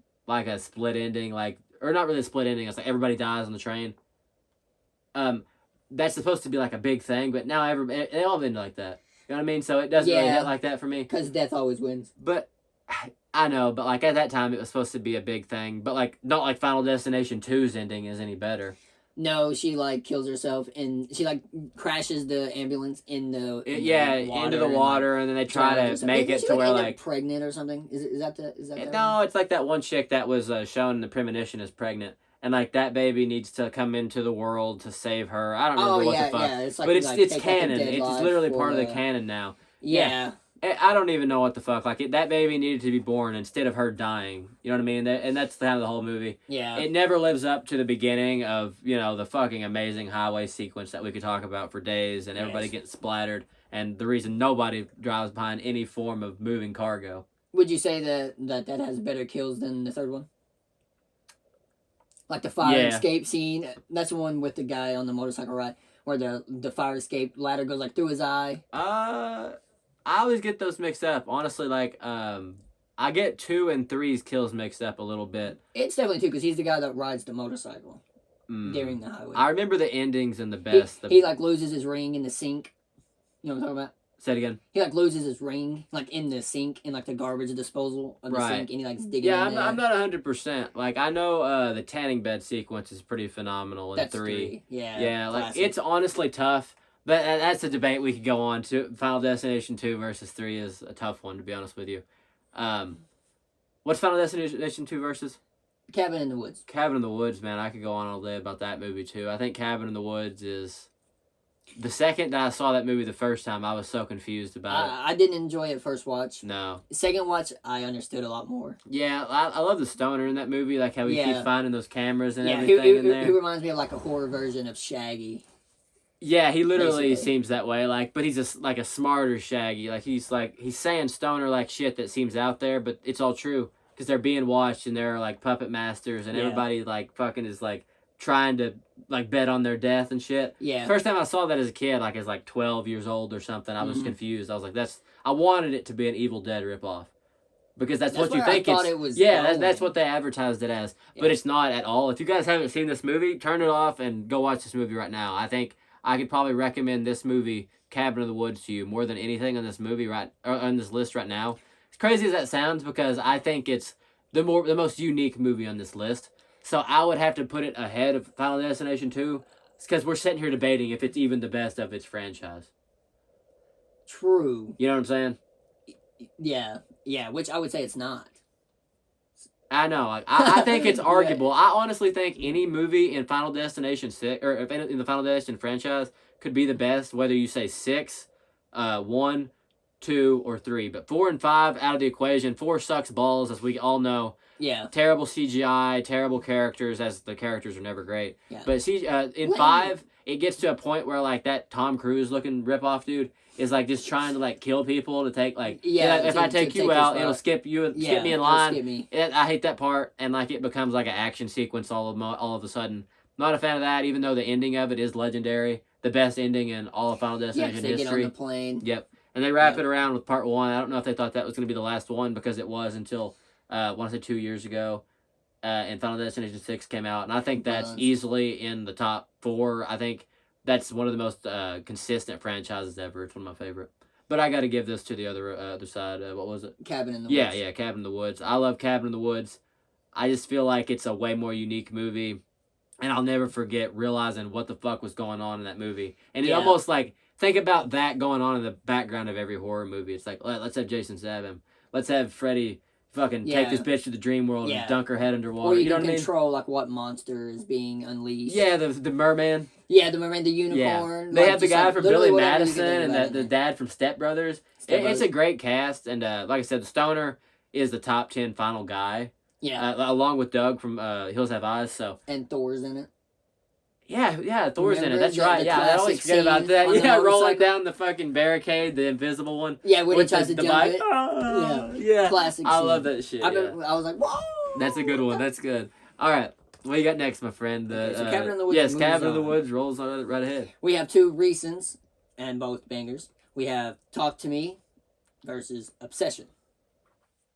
split ending, or not really a split ending. It's everybody dies on the train. That's supposed to be a big thing, but now they all end like that. You know what I mean? So it doesn't really hit like that for me. Because death always wins. But I know, but at that time it was supposed to be a big thing. But not like Final Destination 2's ending is any better. No, she kills herself and she crashes the ambulance into the water, and then they try to make it to where pregnant or something. Is that no? It's that one chick that was shown in the premonition as pregnant, and that baby needs to come into the world to save her. I don't remember what the fuck. Yeah, but it's canon. It's literally part of the canon now. Yeah. I don't even know what the fuck. That baby needed to be born instead of her dying. You know what I mean? And that's kind of the whole movie. Yeah. It never lives up to the beginning of, the fucking amazing highway sequence that we could talk about for days, and everybody gets splattered, and the reason nobody drives behind any form of moving cargo. Would you say that has better kills than the third one? The fire escape scene. That's the one with the guy on the motorcycle ride, where the fire escape ladder goes through his eye. I always get those mixed up. Honestly, I get 2 and 3's kills mixed up a little bit. It's definitely 2 because he's the guy that rides the motorcycle during the highway. I remember the endings and the best. He loses his ring in the sink. You know what I'm talking about? Say it again. He loses his ring in the sink in the garbage disposal of the sink, and he's digging in there. I'm not 100%. I know the tanning bed sequence is pretty phenomenal in That's 3. Yeah. It's honestly tough. But that's a debate we could go on to. Final Destination 2 versus 3 is a tough one, to be honest with you. What's Final Destination 2 versus? Cabin in the Woods. Cabin in the Woods, man. I could go on all day about that movie, too. I think Cabin in the Woods is... The second that I saw that movie the first time, I was so confused about it. I didn't enjoy it first watch. No. Second watch, I understood a lot more. Yeah, I love the stoner in that movie, how he keeps finding those cameras and everything in there. He reminds me of a horror version of Shaggy. Yeah, he literally seems that way. But he's a smarter Shaggy. He's saying stoner shit that seems out there, but it's all true because they're being watched and they're puppet masters and everybody fucking is trying to bet on their death and shit. Yeah. First time I saw that as a kid, as 12 years old or something, I was confused. I was I wanted it to be an Evil Dead ripoff, because that's what where you think I thought it's. it was Yeah, going. that's what they advertised it as, Yeah. but it's not at all. If you guys haven't seen this movie, turn it off and go watch this movie right now. I think I could probably recommend this movie, Cabin in the Woods, to you more than anything on this movie on this list right now. As crazy as that sounds, because I think it's the most unique movie on this list. So I would have to put it ahead of Final Destination 2. It's because we're sitting here debating if it's even the best of its franchise. True. You know what I'm saying? Yeah, which I would say it's not. I know. I think it's arguable. I honestly think any movie in Final Destination 6, or if in the Final Destination franchise, could be the best, whether you say 6, 1, 2, or 3. But 4 and 5 out of the equation. 4 sucks balls, as we all know. Yeah. Terrible CGI, terrible characters, as the characters are never great. Yeah. But in 5, it gets to a point where like that Tom Cruise looking ripoff dude is like just trying to like kill people to take like if I take you out, it'll skip you and skip me in line. Skip me. I hate that part, and like it becomes like an action sequence all of a sudden. Not a fan of that, even though the ending of it is legendary, the best ending in all of Final Destination they history. Get on the plane. Yep, and they wrap it around with part 1. I don't know if they thought that was going to be the last one, because it was until I want to say 2 years ago, and Final Destination 6 came out, and I think that's easily in the top 4. I think that's one of the most consistent franchises ever. It's one of my favorite. But I got to give this to the other side. What was it? Cabin in the Woods. Yeah, Cabin in the Woods. I love Cabin in the Woods. I just feel like it's a way more unique movie, and I'll never forget realizing what the fuck was going on in that movie. And it almost like, think about that going on in the background of every horror movie. It's like, let's have Jason stab him. Let's have Freddy fucking take this bitch to the dream world and dunk her head underwater. Or you know can what control like what monster is being unleashed. Yeah, the merman. Yeah, the merman, the unicorn. Yeah. They like, have the guy from Billy Madison and the dad from Step Brothers. It's a great cast, and like I said, the Stoner is the top 10 final guy. Yeah. Along with Doug from Hills Have Eyes. So. And Thor's in it. Yeah, Thor's in it. That's right. Yeah, I always forget about that. Yeah, rolling down the fucking barricade, the invisible one. Yeah, when he tries to jump bike. it. Yeah. Classic I scene. love that shit. I was like, whoa! That's a good one. That's good. All right. What you got next, my friend? So Cabin in the Woods. Yes, Cabin in the Woods rolls right ahead. We have 2 recents, and both bangers. We have Talk to Me versus Obsession.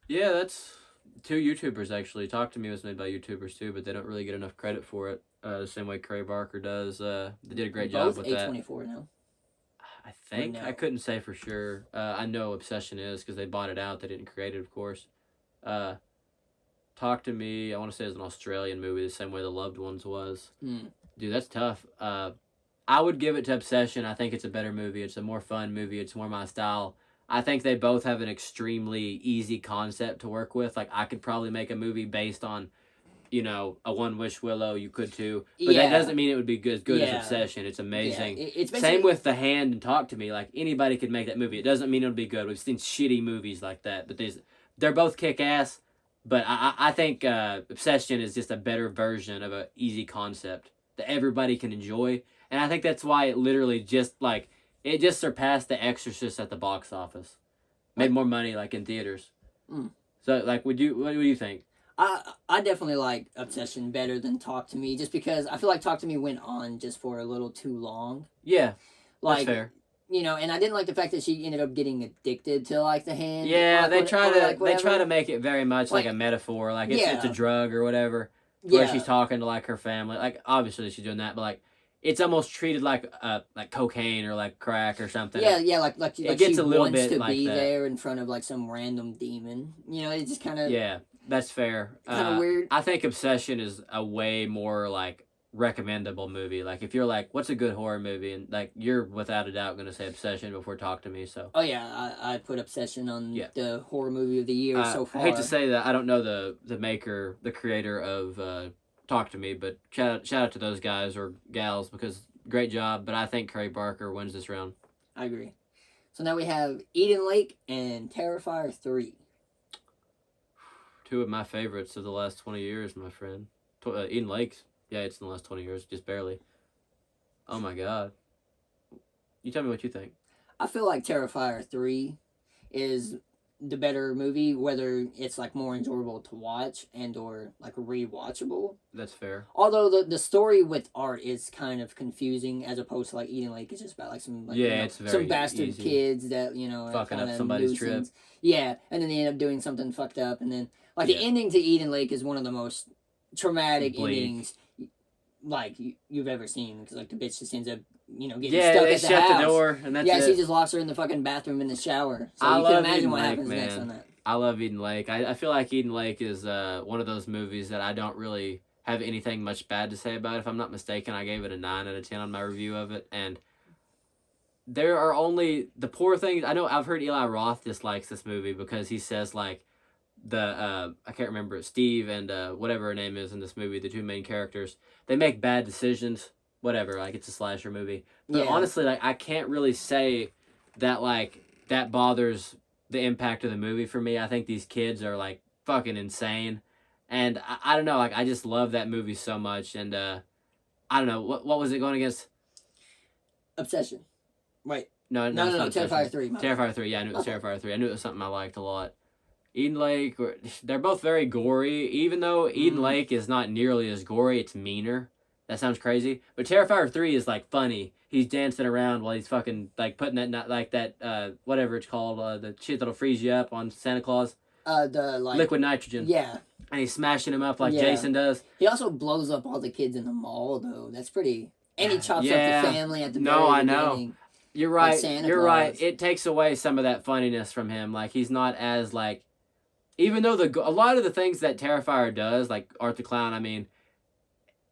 Yeah, that's 2 YouTubers, actually. Talk to Me was made by YouTubers, too, but they don't really get enough credit for it. The same way Trey Barker does. They did a great job with that. Both A24 now. I think. I couldn't say for sure. I know Obsession is, because they bought it out. They didn't create it, of course. Talk to Me, I want to say it's an Australian movie, the same way The Loved Ones was. Dude, that's tough. I would give it to Obsession. I think it's a better movie. It's a more fun movie. It's more my style. I think they both have an extremely easy concept to work with. Like, I could probably make a movie based on, a One Wish Willow. You could too. But that doesn't mean it would be as good as Obsession. It's amazing. Yeah, same with The Hand and Talk to Me. Like, anybody could make that movie. It doesn't mean it'll be good. We've seen shitty movies like that. But they're both kick-ass. But I think Obsession is just a better version of an easy concept that everybody can enjoy. And I think that's why it literally just surpassed The Exorcist at the box office. Made more money, like, in theaters. So, like, what do you think? I definitely like Obsession better than Talk to Me, just because I feel like Talk to Me went on just for a little too long. Yeah, that's fair. And I didn't like the fact that she ended up getting addicted to like the hand. Yeah, they try to make it very much like a metaphor, like it's a drug or whatever. Where she's talking to like her family, like obviously she's doing that, but like it's almost treated like cocaine or like crack or something. Yeah, like it gets she a little wants bit to like be that. there in front of like some random demon. It just kind of that's fair. Kind of weird. I think Obsession is a way more like recommendable movie. Like if you're like, what's a good horror movie, and like you're without a doubt gonna say Obsession before Talk to Me. So I put Obsession on the horror movie of the year so far. I hate to say that I don't know the creator of Talk to Me, but shout out to those guys or gals, because great job. But I think Craig Barker wins this round. I agree. So now we have Eden Lake and Terrifier 3. 2 of my favorites of the last 20 years, my friend. Eden Lake. Yeah, it's in the last 20 years, just barely. Oh my god. You tell me what you think. I feel like Terrifier 3 is the better movie, whether it's like more enjoyable to watch and or like rewatchable. That's fair. Although the story with Art is kind of confusing, as opposed to like Eden Lake, it's just about like some like, It's very some bastard easy. kids that are Fucking up kinda somebody's trip. Yeah, and then they end up doing something fucked up, and then like Yeah. the ending to Eden Lake is one of the most traumatic Bleak. endings like you've ever seen, because like the bitch just ends up getting Yeah, stuck they at the shut house. the door, and that's it. She just locks her in the fucking bathroom in the shower. So I you can love imagine Eden what Lake, happens next man. on that. I love Eden Lake. I feel like Eden Lake is one of those movies that I don't really have anything much bad to say about. If I'm not mistaken, I gave it a 9 out of 10 on my review of it, and there are only the poor things. I know I've heard Eli Roth dislikes this movie because he says like the I can't remember it, Steve and whatever her name is in this movie, the two main characters, they make bad decisions. Whatever, like it's a slasher movie. But honestly, like I can't really say that like that bothers the impact of the movie for me. I think these kids are like fucking insane, and I don't know, like I just love that movie so much. And I don't know what was it going against? Obsession. Wait. No, Terrifier 3. Terrifier 3, yeah, I knew it was Terrifier 3. I knew it was something I liked a lot. Eden Lake, they're both very gory, even though Eden Lake is not nearly as gory, it's meaner. That sounds crazy. But Terrifier 3 is, like, funny. He's dancing around while he's fucking, like, putting that, like, that, whatever it's called, the shit that'll freeze you up on Santa Claus. The, like... Liquid nitrogen. Yeah. And he's smashing him up like Jason does. He also blows up all the kids in the mall, though. That's pretty... And he chops up the family at the very I beginning. know. You're right. Santa You're Claus. right. It takes away some of that funniness from him. Like, he's not as, like... Even though a lot of the things that Terrifier does, like Art the Clown, I mean,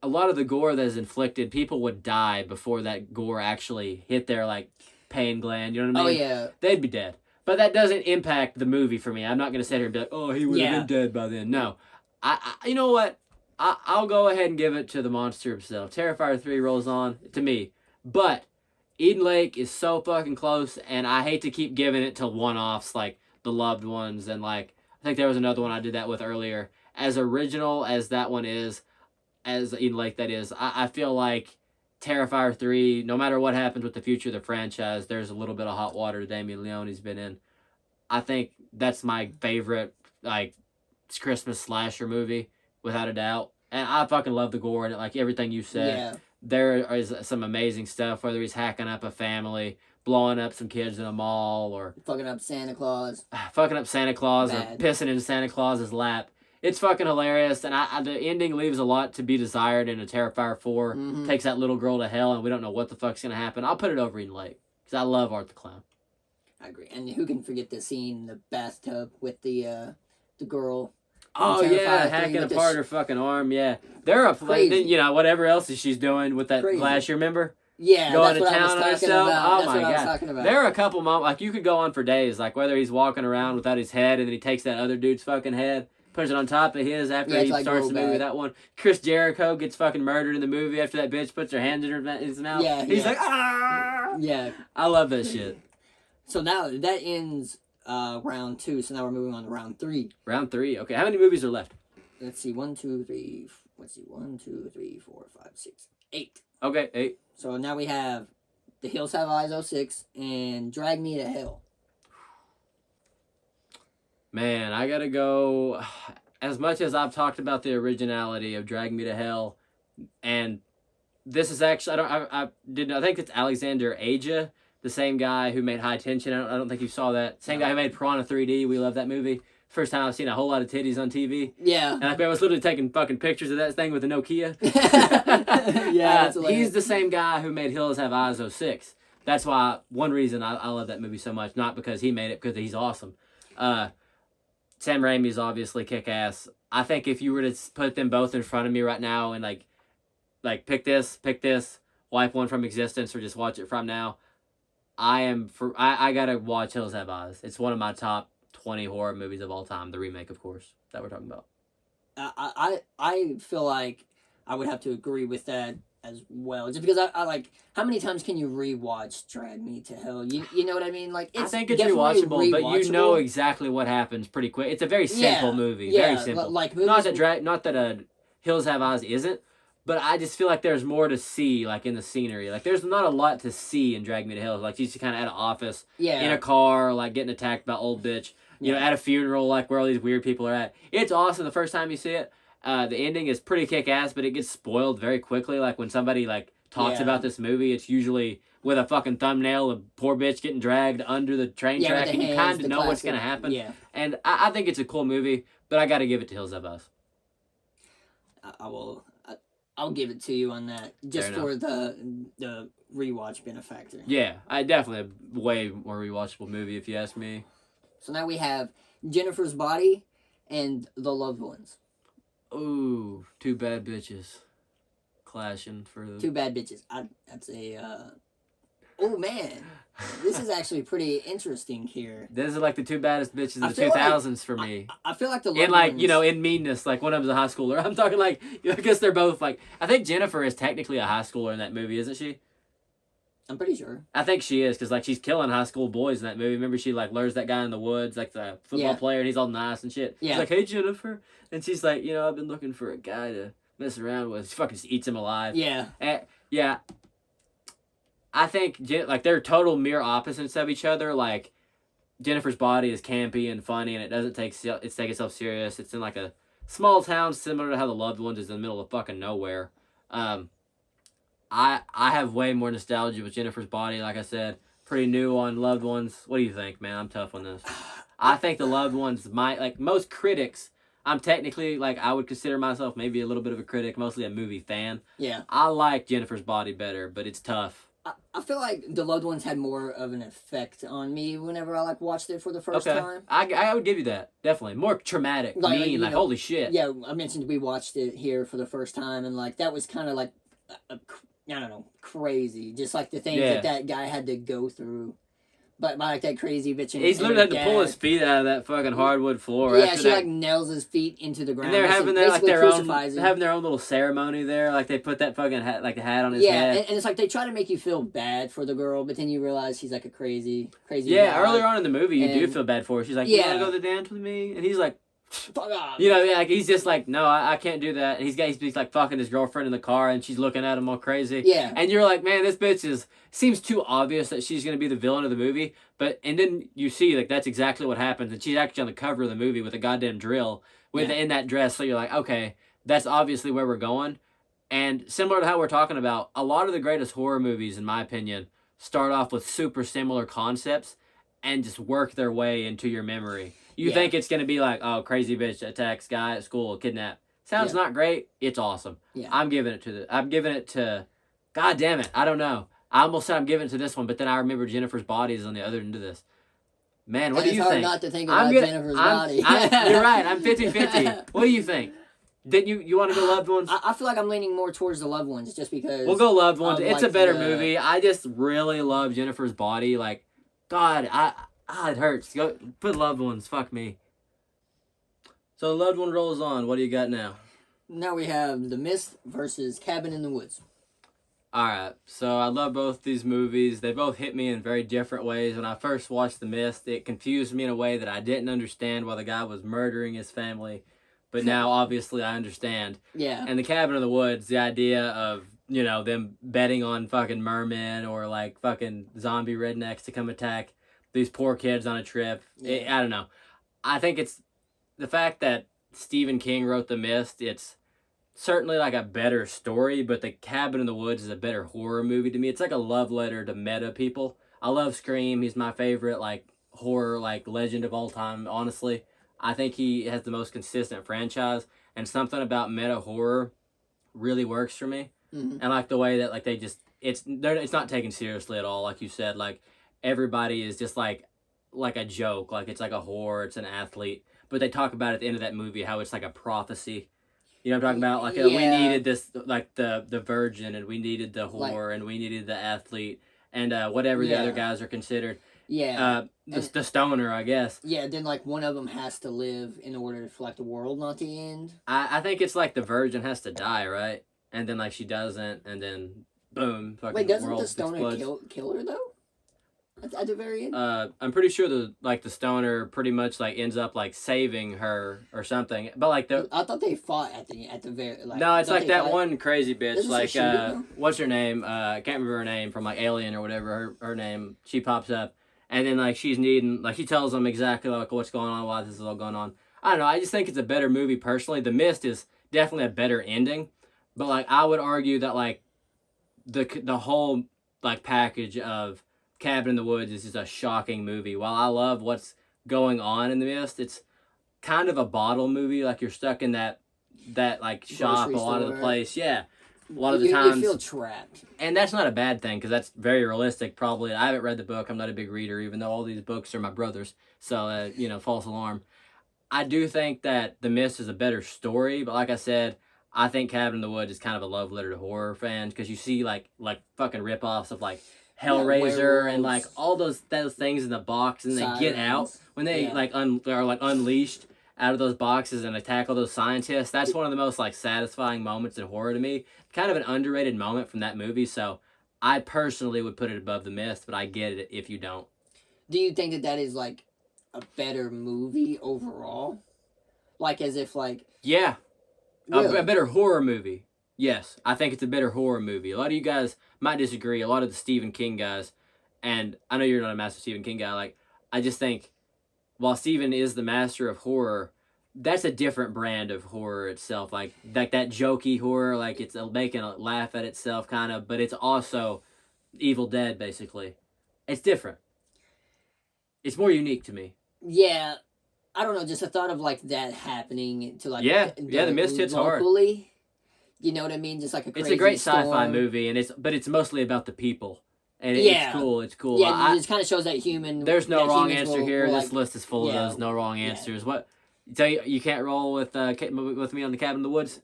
a lot of the gore that is inflicted, people would die before that gore actually hit their, like, pain gland. You know what I mean? Oh, yeah. They'd be dead. But that doesn't impact the movie for me. I'm not going to sit here and be like, oh, he would have been dead by then. No. I you know what? I'll go ahead and give it to the monster himself. Terrifier 3 rolls on to me. But Eden Lake is so fucking close, and I hate to keep giving it to one-offs like The Loved Ones, and like I think there was another one I did that with earlier. As original as that one is, as Eden Lake that is, I feel like Terrifier 3, no matter what happens with the future of the franchise, there's a little bit of hot water Damien Leone's been in. I think that's my favorite, like, Christmas slasher movie, without a doubt. And I fucking love the gore in it, like everything you said. Yeah. There is some amazing stuff, whether he's hacking up a family, blowing up some kids in a mall, or fucking up Santa Claus. Fucking up Santa Claus, Bad. or pissing in Santa Claus's lap. It's fucking hilarious, and the ending leaves a lot to be desired in a Terrifier 4. Takes that little girl to hell, and we don't know what the fuck's gonna happen. I'll put it over Eden Lake, because I love Art the Clown. I agree. And who can forget the scene in the bathtub with the girl? Oh, yeah, hacking apart her fucking arm, yeah. They're a then, whatever else she's doing with that glass, you remember? Yeah, going that's to town on herself. About. Oh my god! There are a couple moments, like you could go on for days, like whether he's walking around without his head and then he takes that other dude's fucking head, puts it on top of his after he starts the movie with that one. Chris Jericho gets fucking murdered in the movie after that bitch puts her hands in his mouth. Yeah, he's like, ah. Yeah, I love that shit. So now that ends round 2. So now we're moving on to round 3. Round 3. Okay, how many movies are left? Let's see. 1, 2, 3. Let's see. 1, 2, 3, 4, 5, 6, 8. Okay, 8. So now we have The Hills Have Eyes 06 and Drag Me to Hell. Man, I gotta go. As much as I've talked about the originality of Drag Me to Hell, and this is actually I think it's Alexander Aja, the same guy who made High Tension. I don't think you saw that. Same guy who made Piranha 3D. We love that movie. First time I've seen a whole lot of titties on TV. Yeah. And I was literally taking fucking pictures of that thing with a Nokia. Yeah, he's the same guy who made Hills Have Eyes 06. That's why, one reason I love that movie so much. Not because he made it, because he's awesome. Sam Raimi's obviously kick-ass. I think if you were to put them both in front of me right now and like pick this, wipe one from existence, or just watch it from now, I gotta watch Hills Have Eyes. It's one of my top 20 horror movies of all time. The remake, of course, that we're talking about. I feel like I would have to agree with that as well. Just because I like, how many times can you rewatch Drag Me to Hell? You know what I mean? Like, I think it's rewatchable, but you know exactly what happens pretty quick. It's a very simple movie. Yeah, very simple. Like not that Hills Have Eyes isn't, but I just feel like there's more to see, like, in the scenery. Like, there's not a lot to see in Drag Me to Hell. Like, she's kind of at an office, in a car, like, getting attacked by old bitch. you know, at a funeral, like where all these weird people are at. It's awesome the first time you see it. The ending is pretty kick-ass, but it gets spoiled very quickly. Like when somebody like talks about this movie, it's usually with a fucking thumbnail of poor bitch getting dragged under the train track, and you kind of know what's gonna happen. Yeah. And I think it's a cool movie, but I got to give it to Hills Have Eyes. I'll give it to you on that, just for the rewatch benefactor. Yeah, I definitely a way more rewatchable movie if you ask me. So now we have Jennifer's Body and The Loved Ones. Ooh, two bad bitches clashing for the... Two bad bitches. I'd say, oh man, this is actually pretty interesting here. These are like the two baddest bitches of the 2000s for me. I feel like the Loved Ones... you know, in meanness, like one of them's a high schooler. I'm talking like, I guess they're both like... I think Jennifer is technically a high schooler in that movie, isn't she? I'm pretty sure. I think she is, because like she's killing high school boys in that movie. Remember she like lures that guy in the woods, like the football player, and he's all nice and shit. Yeah. She's like, hey Jennifer. And she's like, you know, I've been looking for a guy to mess around with. She fucking just eats him alive. Yeah. Yeah. I think like they're total mirror opposites of each other. Like Jennifer's Body is campy and funny, and it doesn't take itself serious. It's in like a small town, similar to how The Loved Ones is in the middle of fucking nowhere. I have way more nostalgia with Jennifer's Body. Like I said, pretty new on Loved Ones. What do you think, man? I'm tough on this. I think The Loved Ones might, like most critics, I'm technically, like, I would consider myself maybe a little bit of a critic, mostly a movie fan. Yeah. I like Jennifer's Body better, but it's tough. I feel like The Loved Ones had more of an effect on me whenever I like watched it for the first time. I would give you that, definitely. More traumatic, mean, like holy shit. Yeah, I mentioned we watched it here for the first time, and like that was kind of like, I don't know, crazy. Just like the things that guy had to go through. But like that crazy bitch. He's literally had to pull his feet out of that fucking hardwood floor. Yeah, she like nails his feet into the ground. And they're having their own little ceremony there. Like they put that fucking hat, like a hat on his head. Yeah, and it's like they try to make you feel bad for the girl, but then you realize she's like a crazy guy. Earlier on in the movie, you do feel bad for her. She's like, you want to go to the dance with me? And he's like, fuck off. You know, like he's just like, no, I can't do that. And he's like fucking his girlfriend in the car, and she's looking at him all crazy. Yeah. And you're like, man, this bitch seems too obvious that she's gonna be the villain of the movie. And then you see like that's exactly what happens, and she's actually on the cover of the movie with a goddamn drill in that dress. So you're like, okay, that's obviously where we're going. And similar to how we're talking about, a lot of the greatest horror movies, in my opinion, start off with super similar concepts and just work their way into your memory. You think it's going to be like, oh, crazy bitch attacks guy at school, kidnap. Sounds not great. It's awesome. Yeah. I'm giving it to, God damn it. I don't know. I almost said I'm giving it to this one, but then I remember Jennifer's Body is on the other end of this. Man, what do you think? It's hard not to think about Jennifer's Body. You're right. I'm 50-50. What do you think? Didn't you want to go Loved Ones? I feel like I'm leaning more towards the Loved Ones just because... We'll go Loved Ones. It's a better movie. I just really love Jennifer's Body. Like, God, it hurts. Go put Loved Ones. Fuck me. So Loved One rolls on. What do you got now? Now we have The Mist versus Cabin in the Woods. Alright, so I love both these movies. They both hit me in very different ways. When I first watched The Mist, it confused me in a way that I didn't understand why the guy was murdering his family. But now, obviously, I understand. Yeah. And The Cabin in the Woods, the idea of, you know, them betting on fucking mermen or, like, fucking zombie rednecks to come attack these poor kids on a trip. Yeah. I don't know. I think it's the fact that Stephen King wrote The Mist, it's certainly like a better story, but The Cabin in the Woods is a better horror movie to me. It's like a love letter to meta people. I love Scream. He's my favorite like horror like legend of all time, honestly. I think he has the most consistent franchise, and something about meta horror really works for me. Mm-hmm. And like the way that like it's not taken seriously at all, like you said. Like everybody is just like a joke, like it's like a whore, it's an athlete. But they talk about at the end of that movie how it's like a prophecy. You know what I'm talking about? Like, we needed this, like, the virgin, and we needed the whore, and we needed the athlete, and whatever the other guys are considered. Yeah. The stoner, I guess. Yeah, then, like, one of them has to live in order for, like, the world not to end. I think it's, like, the virgin has to die, right? And then, like, she doesn't, and then, boom, fucking Wait, doesn't world the stoner explodes. kill her, though? At the very end? I'm pretty sure the stoner pretty much like ends up like saving her or something. But like I thought they fought at the very like. No, it's like that one crazy bitch. Like what's her name? I can't remember her name from like Alien or whatever. Her name. She pops up and then like she's needing like she tells them exactly like what's going on, why this is all going on. I don't know. I just think it's a better movie personally. The Mist is definitely a better ending, but like I would argue that like the whole like package of Cabin in the Woods is just a shocking movie. While I love what's going on in the Mist, it's kind of a bottle movie. Like you're stuck in that like shop Grocery a lot of the store. place. Yeah, a lot of the You times. feel trapped. And that's not a bad thing because that's very realistic. Probably, I haven't read the book. I'm not a big reader, even though all these books are my brother's. So false alarm. I do think that The Mist is a better story, but like I said, I think Cabin in the Woods is kind of a love letter to horror fans because you see like fucking ripoffs of like Hellraiser and like werewolves. all those things in the box, and they get out Sirens. when they Yeah. like are like unleashed out of those boxes and attack all those scientists. That's one of the most like satisfying moments in horror to me. Kind of an underrated moment from that movie. So I personally would put it above The Mist, but I get it if you don't. Do you think that is like a better movie overall? Like as if like Yeah, really? a better horror movie. Yes, I think it's a better horror movie. A lot of you guys might disagree. A lot of the Stephen King guys, and I know you're not a master Stephen King guy. Like I just think while Stephen is the master of horror, that's a different brand of horror itself. Like that jokey horror, like it's making a laugh at itself, kind of, but it's also Evil Dead, basically. It's different. It's more unique to me. Yeah, I don't know. Just a thought of like that happening to like The Mist hits hard. locally. You know what I mean? Just like a crazy It's a great sci-fi storm. movie, and it's mostly about the people, and Yeah. it's cool. Yeah, it just kind of shows that human. There's no that wrong humans answer will- here. will, This like- list is full of yeah. those no wrong answers. What? Tell you can't roll with me on the Cabin in the Woods.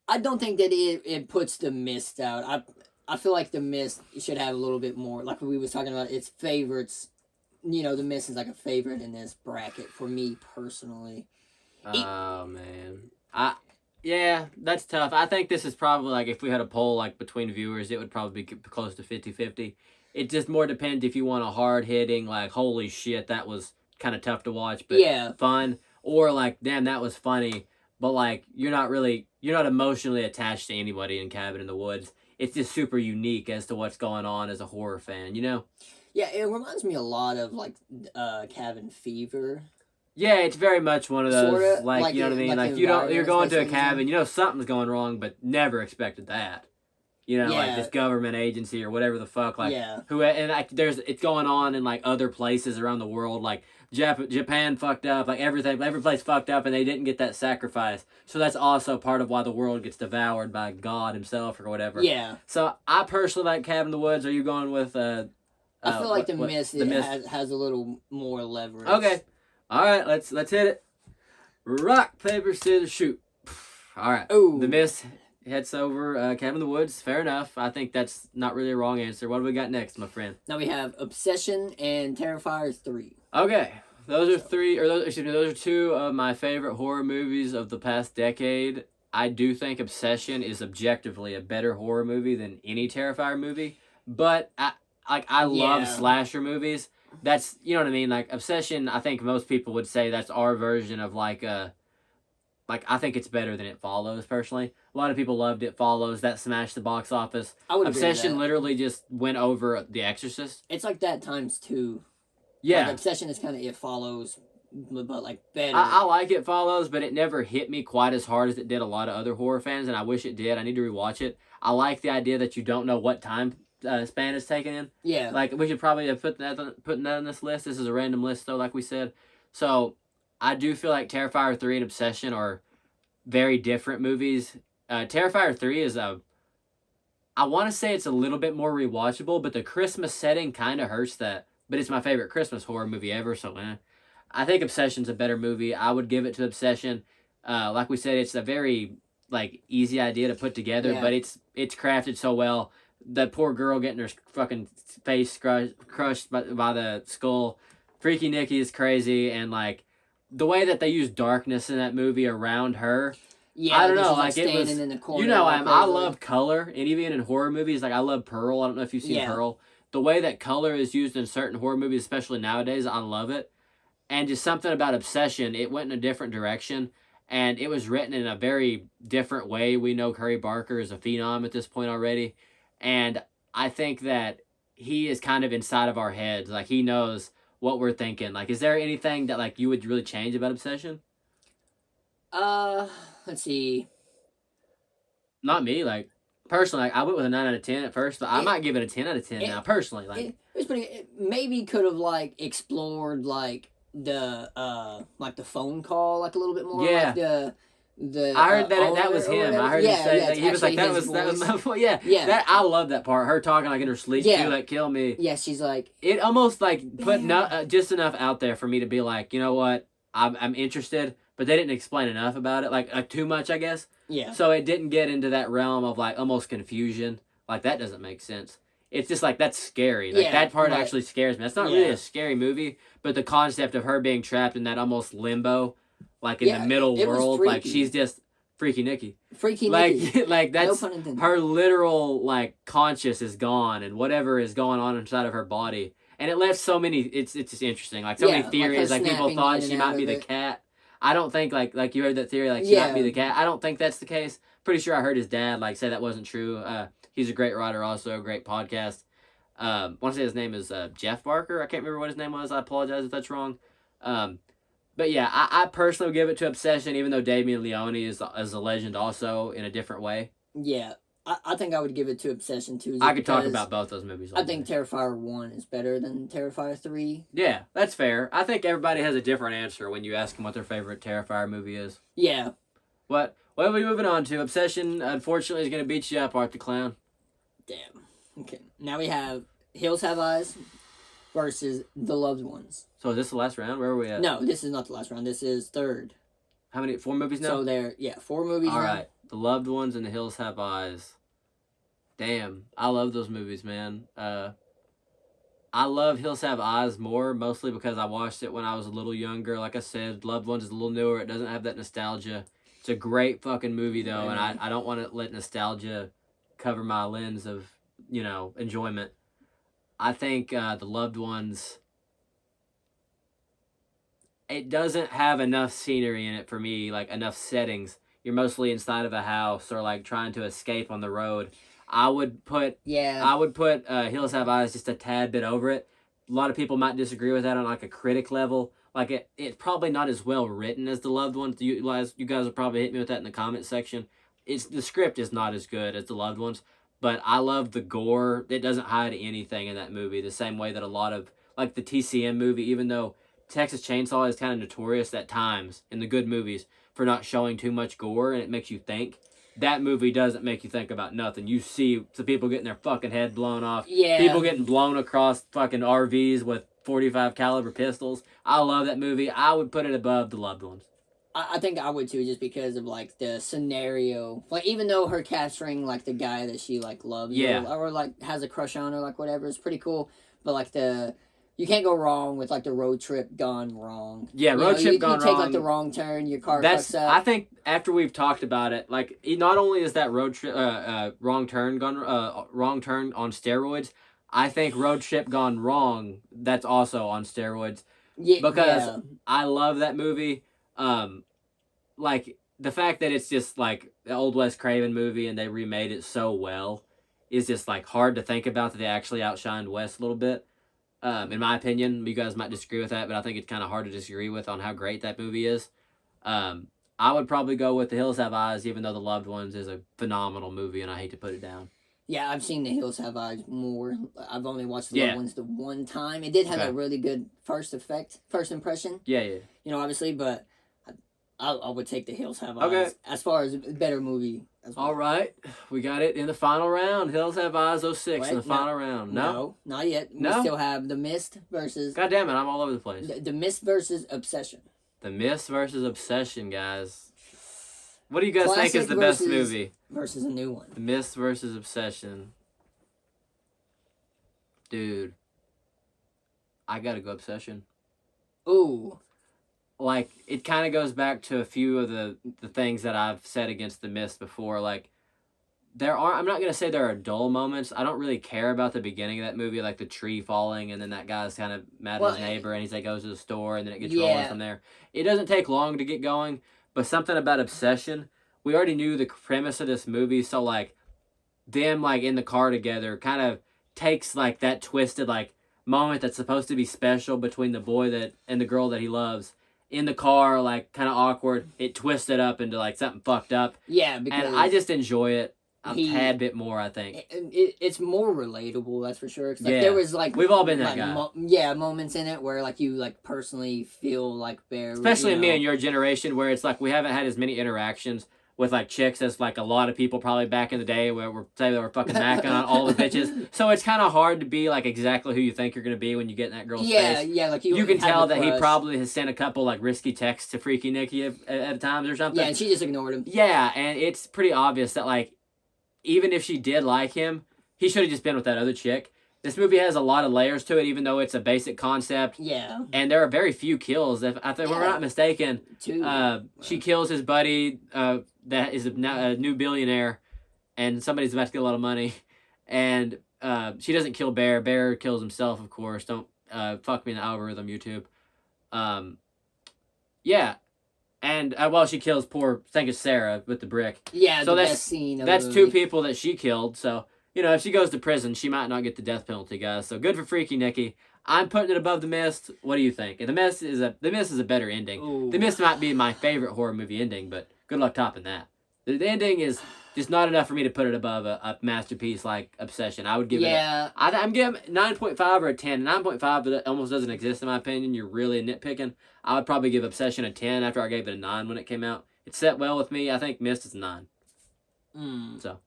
I don't think that it puts the Mist out. I feel like the Mist should have a little bit more. Like we was talking about, its favorites. You know, the Mist is like a favorite in this bracket for me personally. Oh man, yeah, that's tough. I think this is probably like if we had a poll like between viewers, it would probably be close to 50-50. It just more depends if you want a hard hitting like holy shit that was kind of tough to watch but Yeah. fun, or like damn that was funny but like you're not emotionally attached to anybody in Cabin in the Woods. It's just super unique as to what's going on as a horror fan, you know? Yeah, it reminds me a lot of like Cabin Fever. Yeah, it's very much one of those, Sorta, like you know what I mean? like Like the you don't, you're environment, going to a basically, cabin, you know something's going wrong, but never expected that. You know, like Yeah. this government agency or whatever the fuck, like Yeah. who and like it's going on in like other places around the world, like Japan fucked up, like every place fucked up, and they didn't get that sacrifice. So that's also part of why the world gets devoured by God Himself or whatever. Yeah. So I personally like Cabin in the Woods. Are you going with? I feel like the Mist has a little more leverage. Okay. All right. Let's hit it. Rock, paper, scissors, shoot. All right. Ooh. The Mist heads over Cabin in the Woods. Fair enough. I think that's not really a wrong answer. What do we got next, my friend? Now we have Obsession and Terrifier 3. Okay. Those are two of my favorite horror movies of the past decade. I do think Obsession is objectively a better horror movie than any Terrifier movie, but I love Yeah. slasher movies. That's, you know what I mean? Like Obsession, I think most people would say that's our version of like I think it's better than It Follows personally. A lot of people loved It Follows. That smashed the box office. I would agree with Obsession that. literally just went over The Exorcist. It's like that times 2. Yeah. Like, Obsession is kind of It Follows, but like better. I like It Follows, but it never hit me quite as hard as it did a lot of other horror fans, and I wish it did. I need to rewatch it. I like the idea that you don't know what time span it's taken in. Yeah. Like, we should probably have putting that on this list. This is a random list, though, like we said. So, I do feel like Terrifier 3 and Obsession are very different movies. Terrifier 3 is I want to say it's a little bit more rewatchable, but the Christmas setting kind of hurts that. But it's my favorite Christmas horror movie ever, so I think Obsession's a better movie. I would give it to Obsession. Like we said, it's a very like easy idea to put together, Yeah. but it's crafted so well. That poor girl getting her fucking face crushed by the skull. Freaky Nicky is crazy, and like the way that they use darkness in that movie around her. Yeah, I don't she's, know, like it was. standing in the corner, You know, like I crazy. love color, and even in horror movies, like I love Pearl. I don't know if you've seen Yeah. Pearl. The way that color is used in certain horror movies, especially nowadays, I love it. And just something about Obsession, it went in a different direction, and it was written in a very different way. We know Curry Barker is a phenom at this point already, and I think that he is kind of inside of our heads. Like, he knows what we're thinking. Like, is there anything that, like, you would really change about Obsession? Let's see. Not me. Like, personally, like, I went with a 9 out of 10 at first. But I might give it a 10 out of 10 now, personally. Like, it was pretty. It maybe could have like explored like the phone call like a little bit more. Yeah. Like the I heard that was him. I heard him say that. He was like, that was my voice. Yeah. Yeah. That, I love that part. Her talking like in her sleep too, like, kill me. Yeah, she's like, it almost like put just enough out there for me to be like, you know what, I'm interested, but they didn't explain enough about it, like too much, I guess. Yeah. So it didn't get into that realm of like almost confusion. Like, that doesn't make sense. It's just like, that's scary. Like, that part actually scares me. That's not really a scary movie, but the concept of her being trapped in that almost limbo, like in the middle world, like she's just freaky Nikki. Freaky like, Nikki. like that's no pun intended. Her literal like conscious is gone, and whatever is going on inside of her body, and it left so many. It's just interesting. Like, so many theories. Like, people thought she might be the cat. I don't think like you heard that theory, like she might be the cat. I don't think that's the case. Pretty sure I heard his dad like say that wasn't true. He's a great writer, also a great podcast. I want to say his name is Jeff Barker. I can't remember what his name was. I apologize if that's wrong. But yeah, I personally would give it to Obsession, even though Damien Leone is a legend also in a different way. Yeah, I think I would give it to Obsession too. I could talk about both those movies. I think Terrifier 1 is better than Terrifier 3. Yeah, that's fair. I think everybody has a different answer when you ask them what their favorite Terrifier movie is. Yeah. What are we moving on to? Obsession, unfortunately, is going to beat you up, Art the Clown. Damn. Okay. Now we have Hills Have Eyes versus The Loved Ones. So is this the last round? Where are we at? No, this is not the last round. This is third. How many? 4 movies now? So 4 movies now. All right. The Loved Ones and The Hills Have Eyes. Damn. I love those movies, man. I love Hills Have Eyes more, mostly because I watched it when I was a little younger. Like I said, Loved Ones is a little newer. It doesn't have that nostalgia. It's a great fucking movie, though, and I don't want to let nostalgia cover my lens of, enjoyment. I think The Loved Ones, it doesn't have enough scenery in it for me, like enough settings. You're mostly inside of a house or like trying to escape on the road. I would put Hills Have Eyes just a tad bit over it. A lot of people might disagree with that on like a critic level. Like it's probably not as well written as The Loved Ones. You guys will probably hit me with that in the comment section. The script is not as good as The Loved Ones, but I love the gore. It doesn't hide anything in that movie the same way that a lot of like the TCM movie, even though Texas Chainsaw is kind of notorious at times in the good movies for not showing too much gore and it makes you think. That movie doesn't make you think about nothing. You see the people getting their fucking head blown off. Yeah. People getting blown across fucking RVs with 45 caliber pistols. I love that movie. I would put it above The Loved Ones. I think I would too, just because of like the scenario. Like, even though her capturing like the guy that she like loves, or like has a crush on, or like whatever, is pretty cool. But like you can't go wrong with like the road trip gone wrong. Yeah, road trip gone wrong. You take like the wrong turn, your car fucks up. I think after we've talked about it, like not only is that road trip wrong turn on steroids, I think road trip gone wrong. That's also on steroids. Yeah, because I love that movie. Like the fact that it's just like the old Wes Craven movie and they remade it so well is just like hard to think about that they actually outshined Wes a little bit. In my opinion, you guys might disagree with that, but I think it's kind of hard to disagree with on how great that movie is. I would probably go with The Hills Have Eyes, even though The Loved Ones is a phenomenal movie, and I hate to put it down. Yeah, I've seen The Hills Have Eyes more. I've only watched The Loved Ones the one time. It did have a really good first impression. Yeah. Obviously, but I would take The Hills Have Eyes as far as a better movie as well. All right, we got it in the final round. Hills Have Eyes 06 in the final round. No, not yet. We still have The Mist versus... God damn it, I'm all over the place. The Mist versus Obsession. The Mist versus Obsession, guys. What do you guys think is the best movie? Versus a new one. The Mist versus Obsession. Dude. I gotta go Obsession. Ooh. Like, it kind of goes back to a few of the things that I've said against The Mist before. Like, I'm not going to say there are dull moments. I don't really care about the beginning of that movie, like the tree falling, and then that guy's kind of mad at his neighbor, and he goes to the store, and then it gets rolling from there. It doesn't take long to get going, but something about Obsession, we already knew the premise of this movie, so, like, them, like, in the car together kind of takes like that twisted like moment that's supposed to be special between the boy that and the girl that he loves in the car, like kind of awkward. It twisted up into like something fucked up. Yeah, because and I just enjoy it a tad bit more. I think it's more relatable. That's for sure. 'Cause, like, Yeah. there was like We've all been like, that guy. moments in it where like you like personally feel like Bear, especially you me know. and your generation, where it's like we haven't had as many interactions with like chicks as like a lot of people probably back in the day, where we're say they were fucking macking on all the bitches. So it's kind of hard to be like exactly who you think you're gonna be when you get in that girl's face. Yeah, like You can have tell the that he crush. probably has sent a couple like risky texts to Freaky Nikki at times or something. Yeah, and she just ignored him. Yeah, and it's pretty obvious that like even if she did like him, he should have just been with that other chick. This movie has a lot of layers to it, even though it's a basic concept. Yeah. And there are very few kills. If I think we're not mistaken, she kills his buddy that is a new billionaire, and somebody's about to get a lot of money. And she doesn't kill Bear. Bear kills himself, of course. Don't fuck me in the algorithm, YouTube. Yeah. And well, she kills poor, I think it's Sarah with the brick. Yeah, so the that's, best scene of that's the two movie. people that she killed. So, you know, if she goes to prison, she might not get the death penalty, guys. So good for Freaky Nikki. I'm putting it above The Mist. What do you think? The Mist is a better ending. Ooh. The Mist might be my favorite horror movie ending, but good luck topping that. The ending is just not enough for me to put it above a masterpiece like Obsession. I would give it I'm giving 9.5 or a 10. 9.5 almost doesn't exist in my opinion. You're really nitpicking. I would probably give Obsession a 10 after I gave it a 9 when it came out. It set well with me. I think Mist is a 9. So.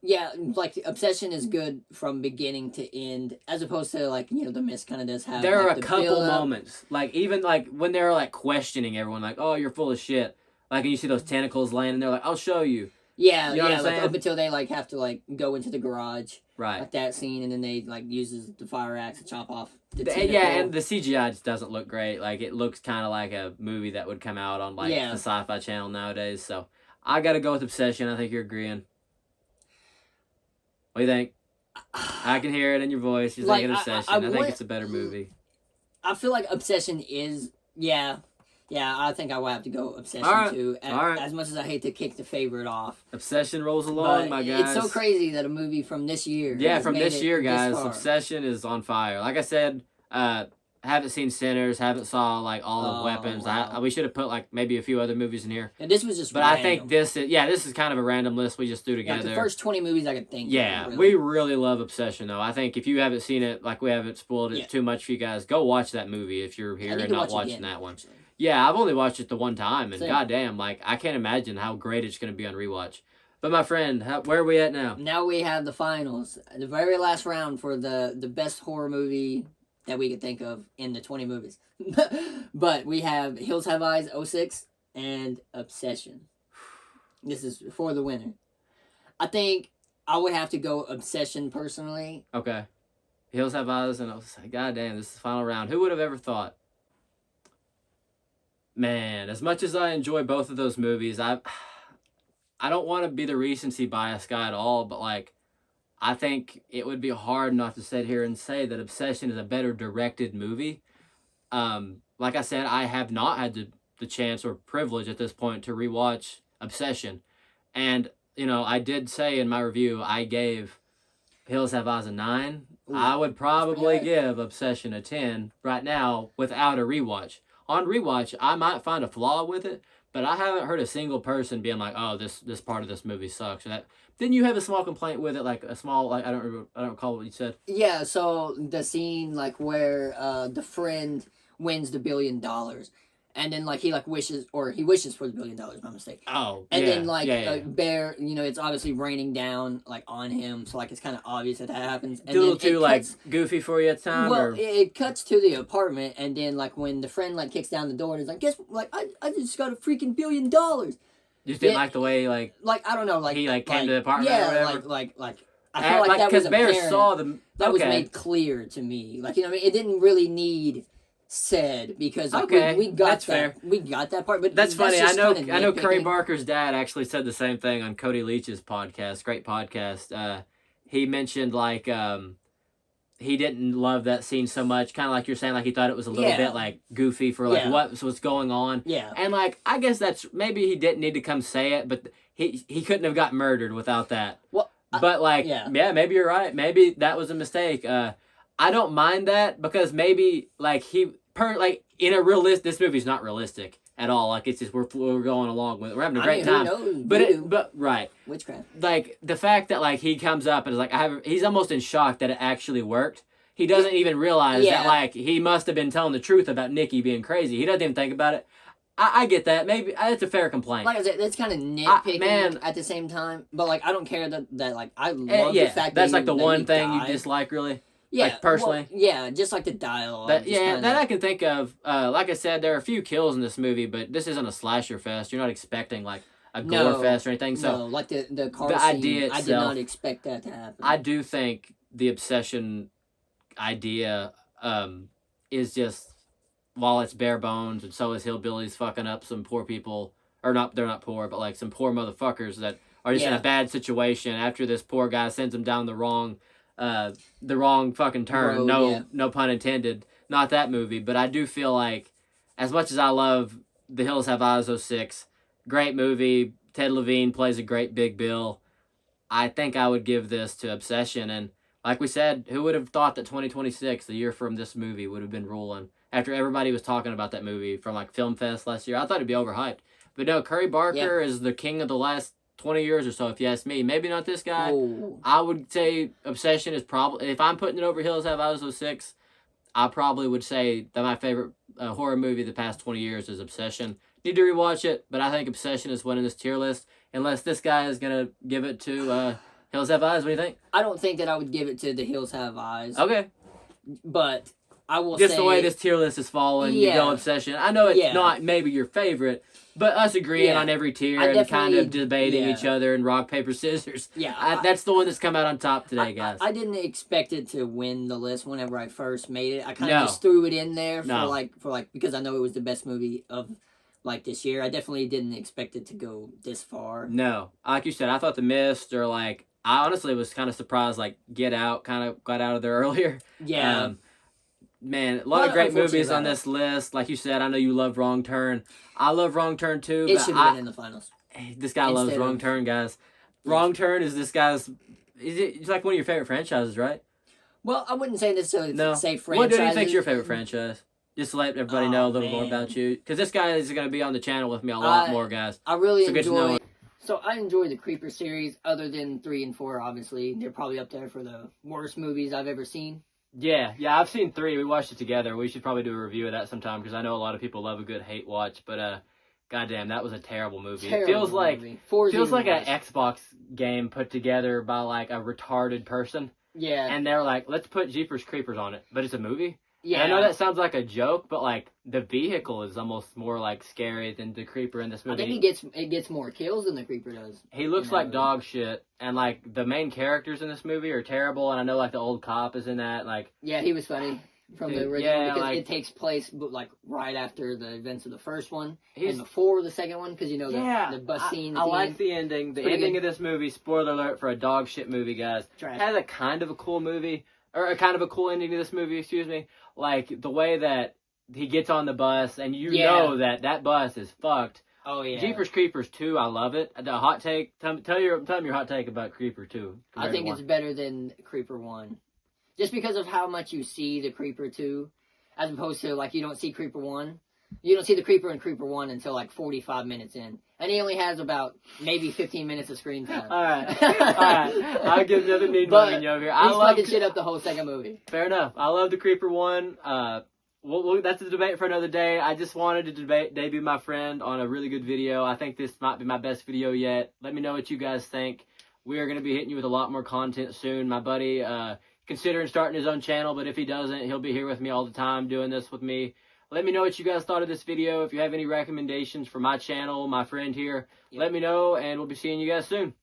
Yeah, like Obsession is good from beginning to end, as opposed to like, you know, The Mist kind of does have. There like, are a couple moments, like even like when they're like questioning everyone, like, "Oh, you're full of shit." Like, and you see those tentacles laying, and they're like, "I'll show you." Yeah, you know yeah, like up until they like have to like go into the garage, right? Like that scene, and then they like uses the fire axe to chop off the yeah, and the CGI just doesn't look great. Like it looks kind of like a movie that would come out on like the Sci-Fi Channel nowadays. So I got to go with Obsession. I think you're agreeing. What do you think? I can hear it in your voice. You're thinking Obsession. I think it's a better movie. I feel like Obsession is, yeah, I think I will have to go Obsession too. As much as I hate to kick the favorite off. Obsession rolls along, my guys. It's so crazy that a movie from this year. Yeah, from this year, guys. Obsession is on fire. Like I said, haven't seen Sinners, haven't saw like all of Weapons. Wow. We should have put like maybe a few other movies in here. And this was just But random. I think this is kind of a random list we just threw together. Like the first 20 movies I could think of. Really. We really love Obsession though. I think if you haven't seen it, like we haven't spoiled it too much for you guys, go watch that movie if you're here and not watching that one. Actually. Yeah, I've only watched it the one time, and goddamn, like I can't imagine how great it's going to be on rewatch. But my friend, where are we at now? Now we have the finals, the very last round for the best horror movie that we could think of in the 20 movies. But we have Hills Have Eyes 06 and Obsession. This is for the winner. I think I would have to go Obsession personally. Okay. Hills Have Eyes and 06. God damn, this is the final round. Who would have ever thought? Man, as much as I enjoy both of those movies, I don't want to be the recency bias guy at all, but like I think it would be hard not to sit here and say that Obsession is a better directed movie. Like I said, I have not had the chance or privilege at this point to rewatch Obsession. And, you know, I did say in my review, I gave Hills Have Eyes a 9. Ooh, I would probably give Obsession a 10 right now without a rewatch. On rewatch, I might find a flaw with it, but I haven't heard a single person being like, "Oh, this part of this movie sucks." Didn't you have a small complaint with it, like a small, like I don't recall what you said. Yeah, so the scene like where the friend wins the $1 billion, and then like he wishes for the $1 billion. My mistake. Oh, and then like Bear, you know, it's obviously raining down like on him, so like it's kind of obvious that happens. And a little too like goofy for you at the time. Well, it cuts to the apartment, and then like when the friend like kicks down the door, and he's like, "Guess like I just got a freaking $1 billion." You just didn't like the way like I don't know, like he like came to the apartment. Yeah, or whatever? like I feel like that was Bear apparent. saw them. That was made clear to me. Like, you know what I mean? It didn't really need said because like, we got that's that. Fair. We got that part. But that's funny. I know Curry Barker's dad actually said the same thing on Cody Leach's podcast. Great podcast. He mentioned like he didn't love that scene so much, kind of like you're saying, like he thought it was a little bit like goofy for like what was going on. Yeah. And like I guess that's maybe he didn't need to come say it, but he couldn't have got murdered without that. Well, But like, yeah. maybe you're right. Maybe that was a mistake. I don't mind that because maybe like in a this movie's not realistic at all. Like it's just we're going along with it. We're having a great time. Who knows? But right, witchcraft. like the fact that like he comes up and is like he's almost in shock that it actually worked. He doesn't even realize that like he must have been telling the truth about Nikki being crazy. He doesn't even think about it. I get that. Maybe it's a fair complaint. Like I said, that's kind of nitpicking at the same time. But like, I don't care that like I love the fact that's that like the one thing you dislike, really. Yeah, like personally. Well, just like the dialogue. That I can think of. Like I said, there are a few kills in this movie, but this isn't a slasher fest. You're not expecting like a gore fest or anything. So no, like the car the scene, idea itself, I did not expect that to happen. I do think the obsession idea is just, while it's bare bones, and so is hillbillies fucking up some poor people, or not, they're not poor, but like some poor motherfuckers that are just in a bad situation after this poor guy sends them down the wrong fucking turn. Road, no pun intended. Not that movie, but I do feel like, as much as I love The Hills Have Eyes 06, great movie, Ted Levine plays a great Big Bill, I think I would give this to Obsession. And like we said, who would have thought that 2026, the year from this movie, would have been ruling? After everybody was talking about that movie from like Film Fest last year, I thought it'd be overhyped. But no, Curry Barker is the king of the last 20 years or so, if you ask me. Maybe not this guy. Ooh. I would say Obsession is probably, if I'm putting it over Hills Have Eyes 06, I probably would say that my favorite horror movie the past 20 years is Obsession. Need to rewatch it, but I think Obsession is winning this tier list, unless this guy is going to give it to Hills Have Eyes. What do you think? I don't think that I would give it to The Hills Have Eyes. Okay. But I will just say, the way this tier list is falling, you go Obsession. I know it's not maybe your favorite, but us agreeing on every tier and kind of debating each other and rock, paper, scissors. Yeah. That's the one that's come out on top today, guys. I didn't expect it to win the list whenever I first made it. I kind of just threw it in there for like because I know it was the best movie of like this year. I definitely didn't expect it to go this far. No. Like you said, I thought The Mist, or like, I honestly was kind of surprised like Get Out kind of got out of there earlier. Yeah. Man, a lot of great movies on this list. Like you said, I know you love Wrong Turn. I love Wrong Turn too. It should have been in the finals. This guy loves Wrong Turn, guys. Wrong Turn is this guy's... It's like one of your favorite franchises, right? Well, I wouldn't say necessarily say franchises. What do you think's your favorite franchise? Just to let everybody know a little more about you. Because this guy is going to be on the channel with me a lot more, guys. I really enjoy... So I enjoy the Creeper series, other than 3 and 4, obviously. They're probably up there for the worst movies I've ever seen. Yeah, I've seen 3. We watched it together. We should probably do a review of that sometime, because I know a lot of people love a good hate watch, but goddamn, that was a terrible movie. It feels like an Xbox game put together by like a retarded person. Yeah. And they're like, let's put Jeepers Creepers on it, but it's a movie. Yeah. And I know that sounds like a joke, but like the vehicle is almost more like scary than the Creeper in this movie. I think it gets more kills than the Creeper does. He looks like dog shit, and like the main characters in this movie are terrible. And I know like the old cop is in that. Like, yeah, he was funny from the original because it takes place like right after the events of the first one and before the second one, because the bus scene. I like the ending. The ending of this movie. Spoiler alert for a dog shit movie, guys. Has a kind of a cool movie, or a kind of a cool ending to this movie. Excuse me. Like, the way that he gets on the bus, and you know that bus is fucked. Oh, yeah. Jeepers Creepers 2, I love it. The hot take, tell me your hot take about Creeper 2. I think it's better than Creeper 1. Just because of how much you see the Creeper 2, as opposed to, like, you don't see Creeper 1. You don't see the Creeper in Creeper 1 until, like, 45 minutes in. And he only has about maybe 15 minutes of screen time. All right. I'll give another mean one over here. He's fucking shit up the whole second movie. Fair enough. I love the Creeper 1. That's a debate for another day. I just wanted to debut my friend on a really good video. I think this might be my best video yet. Let me know what you guys think. We are going to be hitting you with a lot more content soon. My buddy considering starting his own channel, but if he doesn't, he'll be here with me all the time doing this with me. Let me know what you guys thought of this video. If you have any recommendations for my channel, my friend here, let me know, and we'll be seeing you guys soon.